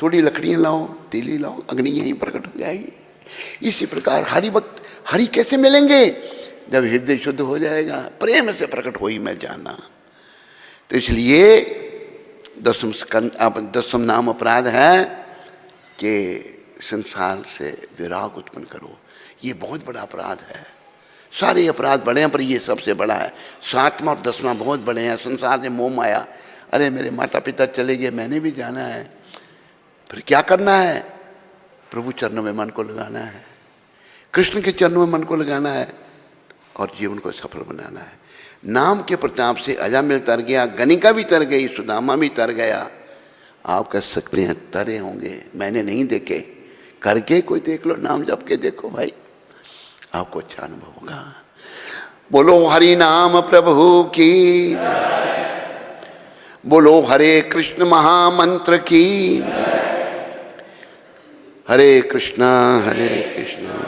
थोड़ी लकड़ियाँ लाओ, तीली लाओ, अग्नि यहीं प्रकट हो जाएगी। इसी प्रकार हरि भक्त, हरि कैसे मिलेंगे? जब हृदय शुद्ध हो जाएगा। प्रेम से प्रकट होई मैं जाना। तो इसलिए दसम नाम अपराध है कि संसार से विराग उत्पन्न करो। ये बहुत बड़ा अपराध है। सारे अपराध बड़े हैं पर ये सबसे बड़ा है। 7वां और 10वां बहुत बड़े हैं। संसार में मोह माया, अरे मेरे माता पिता चले गए, मैंने भी जाना है, फिर क्या करना है? प्रभु चरणों में मन को लगाना है, कृष्ण के चरणों में मन को लगाना है और जीवन को सफल बनाना है। नाम के प्रताप से अजामिल तर गया, गणिका भी तर गई, सुदामा भी तर गया। आप कह सकते हैं तरे होंगे, मैंने नहीं देखे, करके कोई देख लो, नाम जप के देखो भाई, आपको अच्छा अनुभव होगा। बोलो हरि नाम प्रभु की, बोलो हरे कृष्ण महामंत्र की। हरे कृष्णा हरे कृष्णा।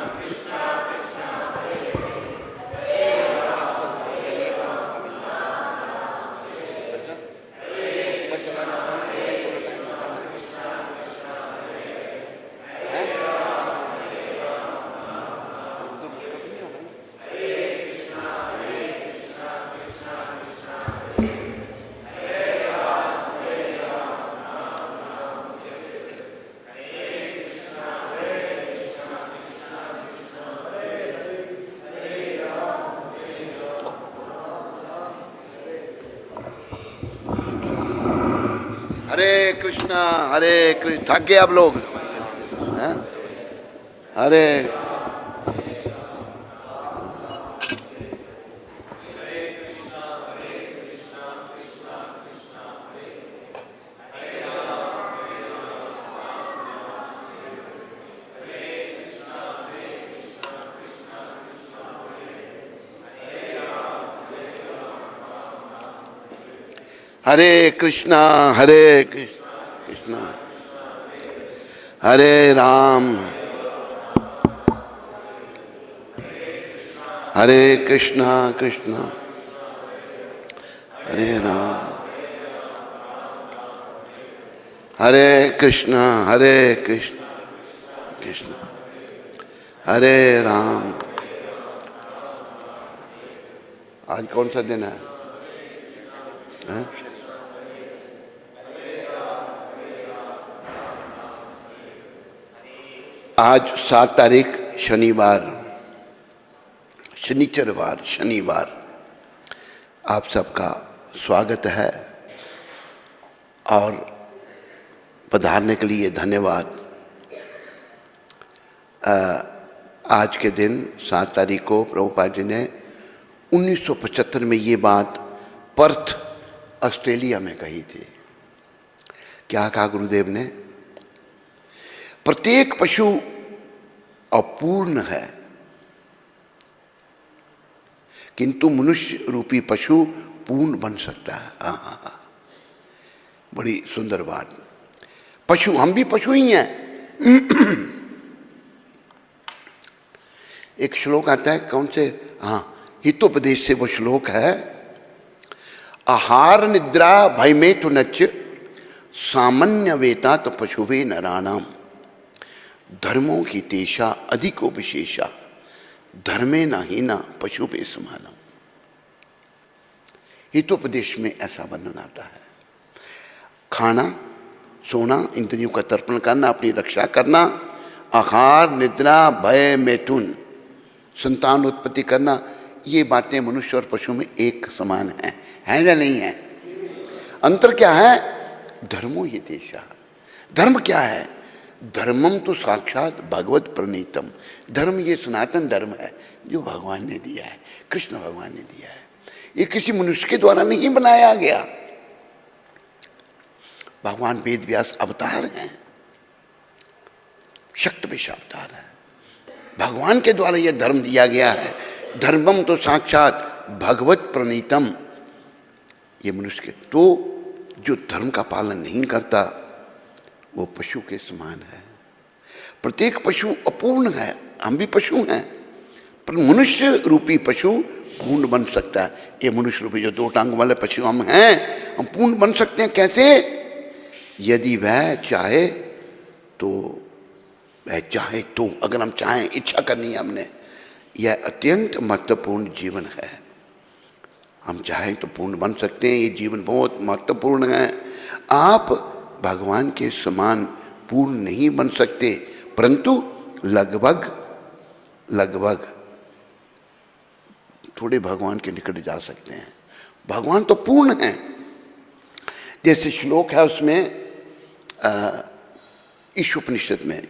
हरे कृष्ण। थक गए आप लोग हैं? हरे हरे कृष्णा हरे कृष्णा हरे राम हरे कृष्णा कृष्णा हरे राम हरे कृष्णा कृष्ण हरे राम। आज कौन सा दिन है? आज 7 तारीख शनिवार, शनिवार। आप सबका स्वागत है और पधारने के लिए धन्यवाद। आज के दिन 7 तारीख को प्रभुपाद जी ने 1975 में ये बात पर्थ ऑस्ट्रेलिया में कही थी। क्या कहा गुरुदेव ने? प्रत्येक पशु अपूर्ण है किंतु मनुष्य रूपी पशु पूर्ण बन सकता है। हाँ, बड़ी सुंदर बात। पशु, हम भी पशु ही हैं। एक श्लोक आता है, कौन से, हाँ, हितोपदेश से वो श्लोक है, आहार निद्रा भय में तो नच सामान्य वेता तो पशुभे नराणाम धर्मों की तेषा अधिको विशेषा धर्मे ना ही ना पशु पे समानम। हितोपदेश में ऐसा वर्णन आता है। खाना, सोना, इंद्रियों का तर्पण करना, अपनी रक्षा करना, आहार, निद्रा, भय, मैथुन, संतान उत्पत्ति करना, ये बातें मनुष्य और पशु में एक समान हैं या नहीं है? अंतर क्या है? धर्मो ये देशा। धर्म क्या है? धर्मम तो साक्षात भगवत प्रणीतम। धर्म ये सनातन धर्म है जो भगवान ने दिया है, कृष्ण भगवान ने दिया है। ये किसी मनुष्य के द्वारा नहीं बनाया गया। भगवान वेद व्यास अवतार हैं, शक्तिविश अवतार है, भगवान के द्वारा यह धर्म दिया गया है। धर्मम तो साक्षात भगवत प्रणीतम। ये मनुष्य के, तो जो धर्म का पालन नहीं करता वो पशु के समान है। प्रत्येक पशु अपूर्ण है, हम भी पशु हैं, पर मनुष्य रूपी पशु पूर्ण बन सकता है। ये मनुष्य रूपी जो 2 टांग वाले पशु हम हैं, हम पूर्ण बन सकते हैं। कैसे? यदि वह चाहे तो, अगर हम चाहें, इच्छा करनी है हमने, यह अत्यंत महत्वपूर्ण जीवन है। हम चाहें तो पूर्ण बन सकते हैं। ये जीवन बहुत महत्वपूर्ण है। आप भगवान के समान पूर्ण नहीं बन सकते, परंतु लगभग थोड़े भगवान के निकट जा सकते हैं। भगवान तो पूर्ण है। जैसे श्लोक है उसमें ईशोपनिषद में,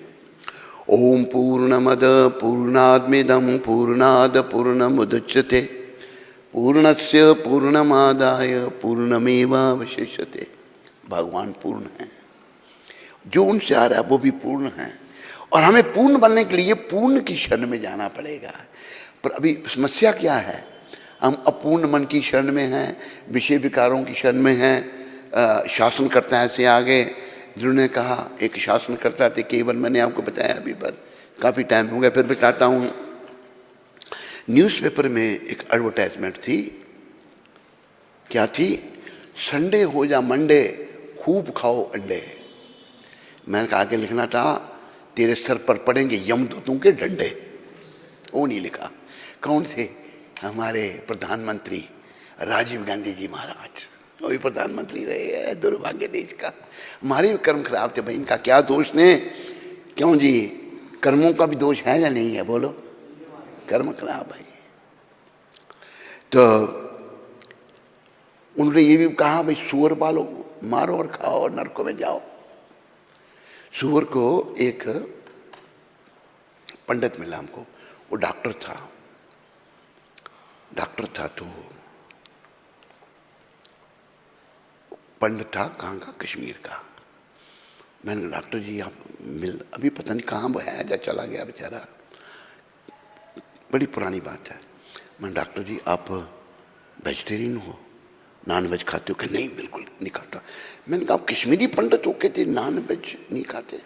ओम पूर्णमद पूर्णादमिदं पूर्णाद पूर्णमुदच्यते पूर्णस्य पूर्णमादाय पूर्णमेवावशिष्यते। भगवान पूर्ण है, जो उनसे आ रहा है वो भी पूर्ण है। और हमें पूर्ण बनने के लिए पूर्ण की शरण में जाना पड़ेगा। पर अभी समस्या क्या है, हम अपूर्ण मन की शरण में हैं, विषय विकारों की शरण में हैं। शासनकर्ता ऐसे आगे जिन्होंने कहा, एक शासनकर्ता थे केवल, मैंने आपको बताया अभी, पर काफ़ी टाइम हो गया, फिर बताता हूँ। न्यूज़पेपर में एक एडवर्टाइजमेंट थी, क्या थी, संडे हो या मंडे खूब खाओ अंडे। मैंने कहा आगे लिखना था, तेरे सर पर पड़ेंगे यमदूतों के डंडे। वो नहीं लिखा। कौन थे? हमारे प्रधानमंत्री राजीव गांधी जी महाराज, वो भी प्रधानमंत्री रहे हैं, दुर्भाग्य देश का। हमारे भी कर्म खराब थे भाई, इनका क्या दोष ने? क्यों जी, कर्मों का भी दोष है या नहीं है? बोलो, कर्म खराब है। तो उन्होंने ये भी कहा भाई सूअर पालो, मारो और खाओ और नरकों में जाओ। सूअर को एक पंडित मिला हमको, वो डॉक्टर था तो पंडित था, कहाँ का? कश्मीर का। मैंने डॉक्टर जी आप मिल, अभी पता नहीं कहाँ वो है, जा चला गया बेचारा, बड़ी पुरानी बात है। मैं, डॉक्टर जी आप वेजिटेरियन हो, नॉन वेज खाते हो? कि नहीं बिल्कुल नहीं खाता। मैंने कहा आप कश्मीरी पंडित हो, कहते नॉन वेज नहीं खाते?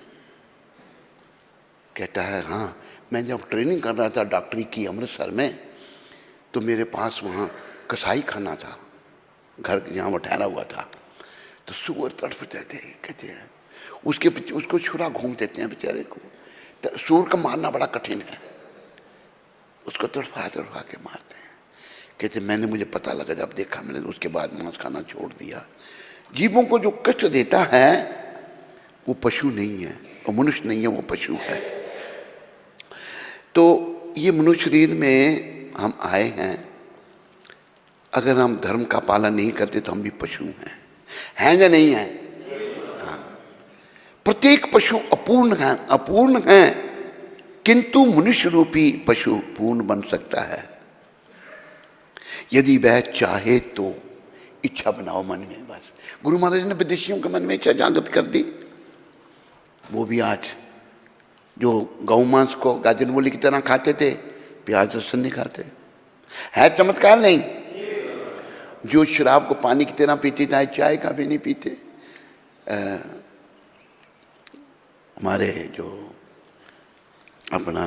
कहता है हाँ, मैं जब ट्रेनिंग कर रहा था डॉक्टरी की अमृतसर में, तो मेरे पास वहाँ कसाई खाना था, घर जहाँ वो ठहरा हुआ था। तो सूअर तड़पते थे, कहते हैं उसके पीछे उसको छुरा घूम देते हैं बेचारे को। तो सूअर का मारना बड़ा कठिन है, उसको तड़फा के मारते हैं। कहते मैंने, मुझे पता लगा जब देखा मैंने, उसके बाद मांस खाना छोड़ दिया। जीवों को जो कष्ट देता है वो पशु नहीं है, वो मनुष्य नहीं है, वो पशु है। तो ये मनुष्य शरीर में हम आए हैं, अगर हम धर्म का पालन नहीं करते तो हम भी पशु हैं या नहीं है? हाँ। प्रत्येक पशु अपूर्ण है, किंतु मनुष्य रूपी पशु पूर्ण बन सकता है यदि वह चाहे तो। इच्छा बनाओ मन में, बस। गुरु महाराज ने विदेशियों के मन में इच्छा जागृत कर दी। वो भी आज जो गौ मांस को गाजर मूली की तरह खाते थे, प्याज लहसुन नहीं खाते। है चमत्कार नहीं? जो शराब को पानी की तरह पीते, चाहे चाय का भी नहीं पीते। हमारे जो अपना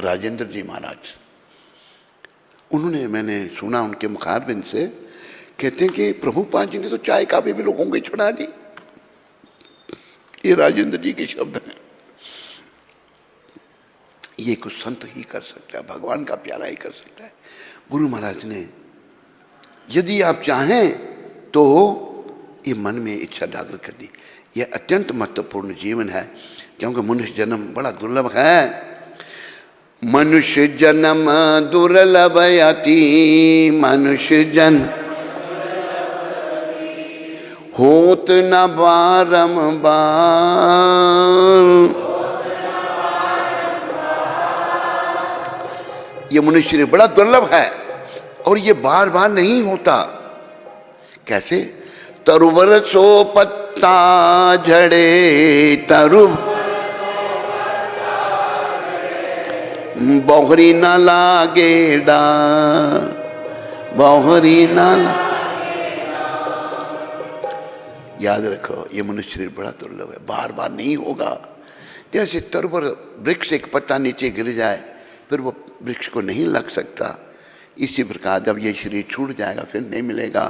राजेंद्र जी महाराज, उन्होंने, मैंने सुना उनके मुखारबिंद से, कहते हैं कि प्रभुपाद जी ने तो चाय का भी लोगों को छुड़ा दी। ये राजेंद्र जी के शब्द हैं। ये कुछ संत ही कर सकता है, भगवान का प्यारा ही कर सकता है। गुरु महाराज ने, यदि आप चाहें तो ये मन में इच्छा जागृत कर दी। यह अत्यंत महत्वपूर्ण जीवन है, क्योंकि मनुष्य जन्म बड़ा दुर्लभ है। मनुष्य जन्म दुर्लभ अति, मनुष्य जन्म होत न बारंबार। ये मनुष्य बड़ा दुर्लभ है और ये बार बार नहीं होता। कैसे? तरुवर सो पत्ता झड़े, तरु बहुरी न लागे डार, बहुरी न। याद रखो, ये मनुष्य शरीर बड़ा दुर्लभ है, बार बार नहीं होगा। जैसे तरुवर वृक्ष एक पत्ता नीचे गिर जाए फिर वो वृक्ष को नहीं लग सकता, इसी प्रकार जब ये शरीर छूट जाएगा फिर नहीं मिलेगा।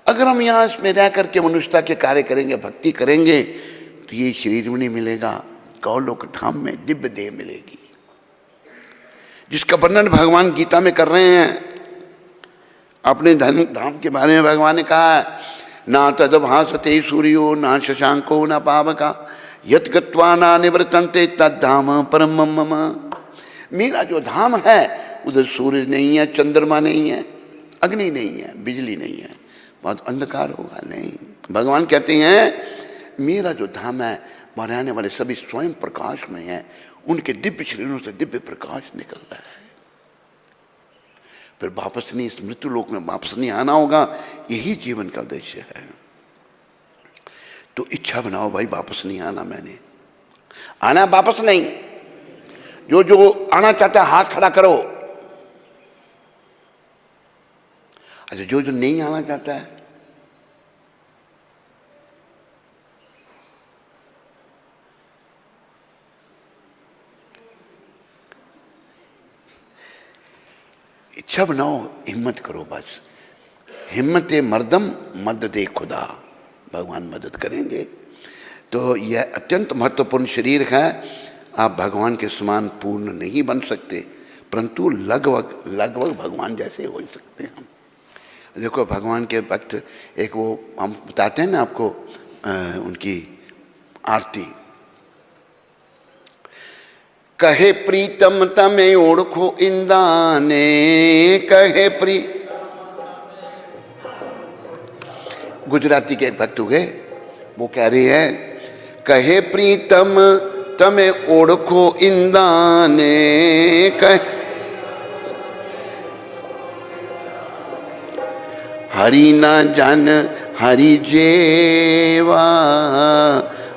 अगर हम यहाँ इसमें रह करके मनुष्यता के कार्य करेंगे, भक्ति करेंगे, तो ये शरीर में नहीं मिलेगा, गौलोक धाम में दिव्य देह मिलेगी, जिसका वर्णन भगवान गीता में कर रहे हैं। अपने धाम के बारे में भगवान ने कहा है, ना तद्भासते सूर्यो ना शशांको ना पावका यत् गत्वा ना निवर्तन्ते तद्धाम परमं मम। मेरा जो धाम है उधर सूरज नहीं है, चंद्रमा नहीं है, अग्नि नहीं है, बिजली नहीं है, बहुत अंधकार होगा। नहीं, भगवान कहते हैं मेरा जो धाम है वहाँ रहने वाले सभी स्वयं प्रकाश में हैं, उनके दिव्य शरीरों से दिव्य प्रकाश निकल रहा है। फिर वापस नहीं, इस मृत्यु लोक में वापस नहीं आना होगा, यही जीवन का उद्देश्य है। तो इच्छा बनाओ भाई, वापस नहीं आना, मैंने आना वापस नहीं। जो जो आना चाहता है हाथ खड़ा करो। अच्छा, जो जो नहीं आना चाहता है, इच्छा बनाओ, हिम्मत करो बस। हिम्मत मर्दम मदद दे खुदा, भगवान मदद करेंगे। तो यह अत्यंत महत्वपूर्ण शरीर है। आप भगवान के समान पूर्ण नहीं बन सकते, परंतु लगभग भगवान जैसे हो सकते हैं हम। देखो भगवान के भक्त, एक वो हम बताते हैं ना आपको उनकी आरती, कहे प्रीतम तमें ओढ़ो इंदाने, कहे गुजराती के एक भक्त हुए, वो कह रही है कहे प्रीतम तमें ओढ़ो इंदाने, कहे हरि ना जन हरि जेवा,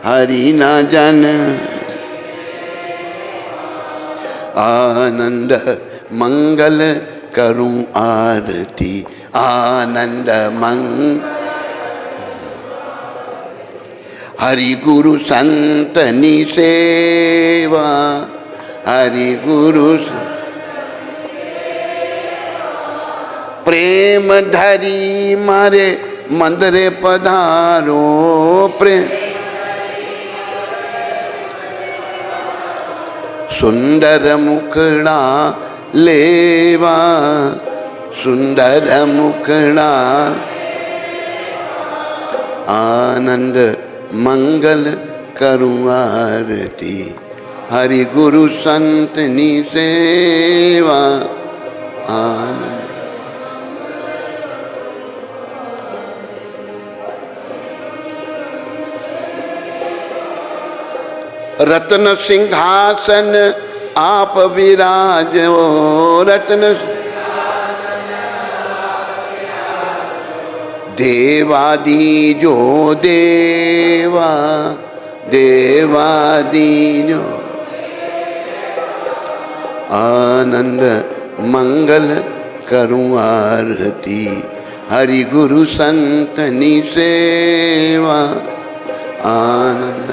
हरि ना जन आनंद मंगल करूं आरती, आनंद मंगल हरि गुरु संतनि सेवा, हरि गुरु प्रेम धरी मारे मंदिरे पधारो, प्रेम सुंदर मुखड़ा लेवा, सुंदर मुखड़ा आनंद मंगल करूं आरती, हरि गुरु संतनि सेवा, आनंद। रत्न सिंहासन आप विराजो, रत्न देवादी जो देवा, देवादी जो आनंद मंगल करूं आरती, हरि गुरु संतनि सेवा, आनंद।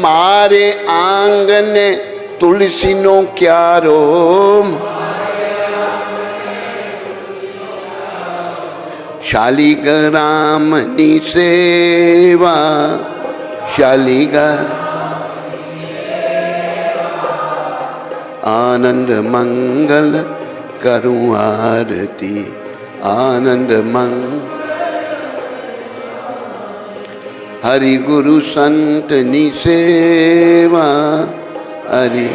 मारे आंगन तुलसी नो क्यारो, शालिग्राम नी सेवा, शालिग्राम आनंद मंगल करूं आरती, आनंद मंगल हरि गुरु संतनि सेवा, हरि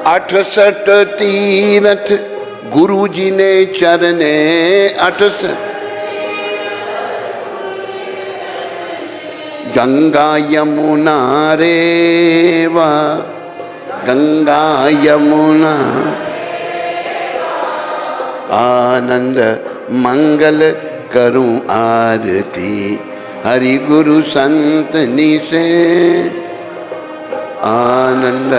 68 तीरथ गुरु जी ने चरने, 68 गंगा यमुना रेवा, गंगा यमुना आनंद मंगल करूं आरती, हरि गुरु संतनि से आनंद।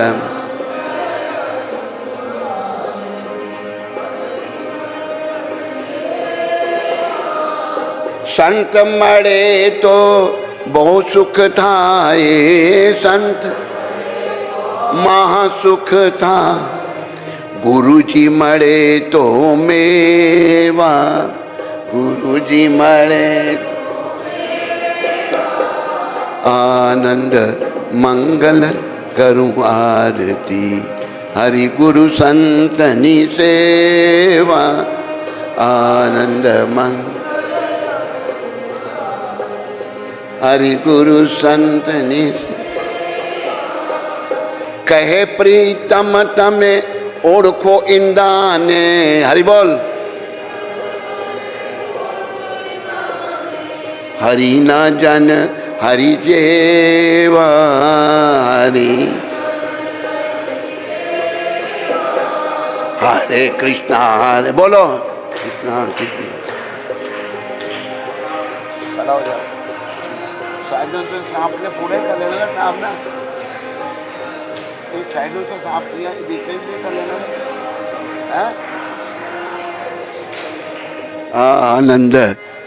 संत मरे तो बहुत सुख थाए, संत महासुख था, गुरु जी मरे तो मेवा, गुरु जी मरे आनंद मंगल करूं आरती, हरि गुरु संतनि सेवा, आनंद मंगल। हरि गुरु संत निज कहे प्रीतम तमे ओढ़ो इंदाने। हरि बोल। हरि न जन हरि जेवा हरि। हरे कृष्णा हरे बोलो कृष्णा कृष्णा। साइडों से सांप ने पूरे कर लेना ना सांप ना, एक साइडों से सांप किया बीच में भी कर लेना है। आनंद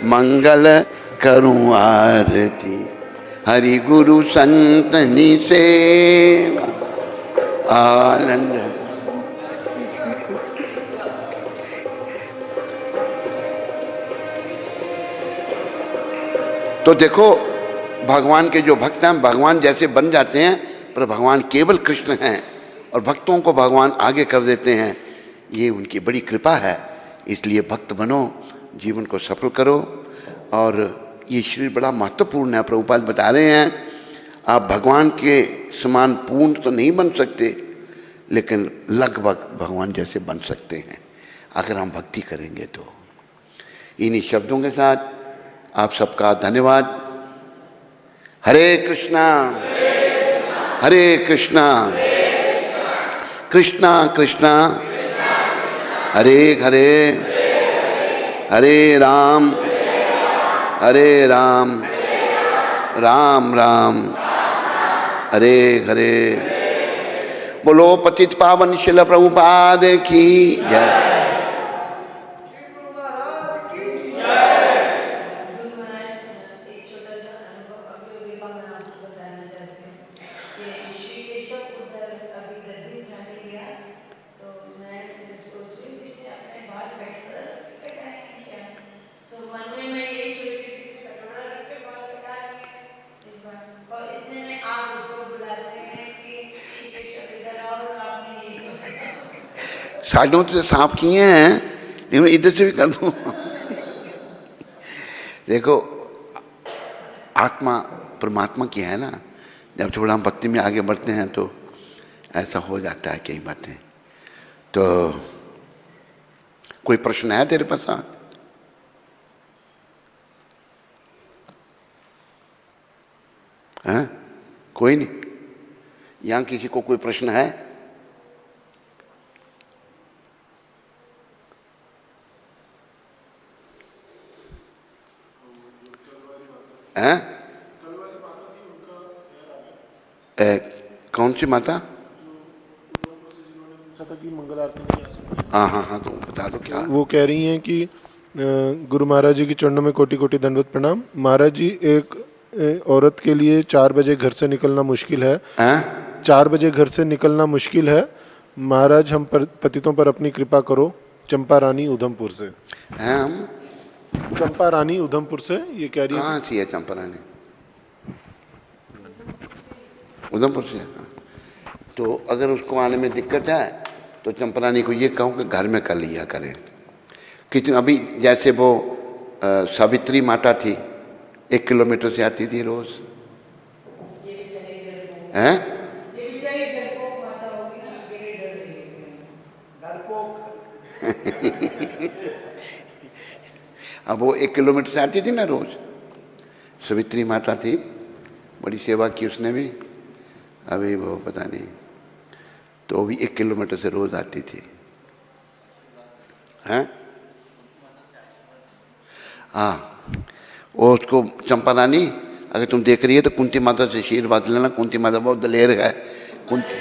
मंगल करूं आरती हरि गुरु संत निसेवा। आनंद। तो देखो भगवान के जो भक्त हैं भगवान जैसे बन जाते हैं, पर भगवान केवल कृष्ण हैं और भक्तों को भगवान आगे कर देते हैं। ये उनकी बड़ी कृपा है। इसलिए भक्त बनो, जीवन को सफल करो। और ये शरीर बड़ा महत्वपूर्ण है। प्रभुपाद बता रहे हैं आप भगवान के समान पूर्ण तो नहीं बन सकते, लेकिन लगभग भगवान जैसे बन सकते हैं अगर हम भक्ति करेंगे तो। इन्हीं शब्दों के साथ आप सबका धन्यवाद। हरे कृष्णा हरे कृष्णा कृष्णा कृष्णा हरे हरे हरे राम राम राम हरे हरे। बोलो पतित पावन शिल प्रभुपाद की जय। साइडों से सांप किए हैं लेकिन इधर से भी कर दूं। देखो आत्मा परमात्मा की है ना, जब थोड़ा हम भक्ति में आगे बढ़ते हैं तो ऐसा हो जाता है कई बातें। तो कोई प्रश्न है तेरे पास? हैं? कोई नहीं? यहाँ किसी को कोई प्रश्न है? हैं? कौन सी माता? कि मंगल आरती नहीं आ सकती। हाँ हाँ हाँ, तो बता दो क्या। वो कह रही हैं कि गुरु महाराज जी की चरणों में कोटि कोटि दंडवत प्रणाम। महाराज जी, एक औरत के लिए 4 बजे घर से निकलना मुश्किल है। 4 बजे घर से निकलना मुश्किल है। महाराज हम पतितों पर अपनी कृपा करो। चंपा रानी उधमपुर से। हैं हम? चंपा रानी उधमपुर से ये कह रही है। कहाँ से है चंपा रानी? उधमपुर से। तो अगर उसको आने में दिक्कत है तो चंपा रानी को ये कहूँ कि घर में कर लिया करें। कितने अभी जैसे वो सावित्री माता थी, 1 किलोमीटर से आती थी रोज। हैं? अब वो 1 किलोमीटर से आती थी ना रोज। सावित्री माता थी, बड़ी सेवा की उसने भी। अभी वो पता नहीं, तो वो भी 1 किलोमीटर से रोज आती थी। हैं? हाँ, वो उसको चंपा रानी अगर तुम देख रही है तो कुंती माता से आशीर्वाद लेना। कुंती माता बहुत दलेर है। कुंती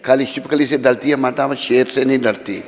खाली छिपकली से डरती है माता, वो शेर से नहीं डरती।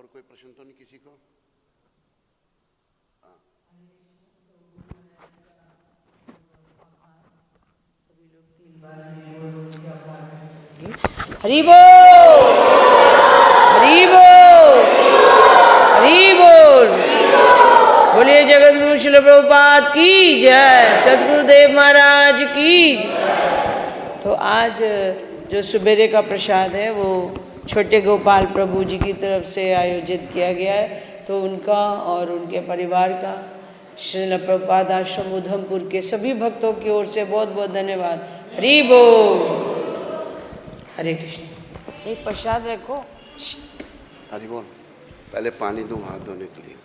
और कोई प्रश्न तो नहीं किसी को? हरि बोल, हरि बोल, हरि बोल। बोलिए जगतगुरु श्रील प्रभुपाद की जय, सद्गुरुदेव महाराज की जय। तो आज जो सुबेरे का प्रसाद है वो छोटे गोपाल प्रभु जी की तरफ से आयोजित किया गया है। तो उनका और उनके परिवार का श्रील प्रभुपाद आश्रम उधमपुर के सभी भक्तों की ओर से बहुत बहुत धन्यवाद। हरि बोल, हरे कृष्ण। एक प्रसाद रखो। हरि बोल। पहले पानी दूं हाथ धोने के लिए।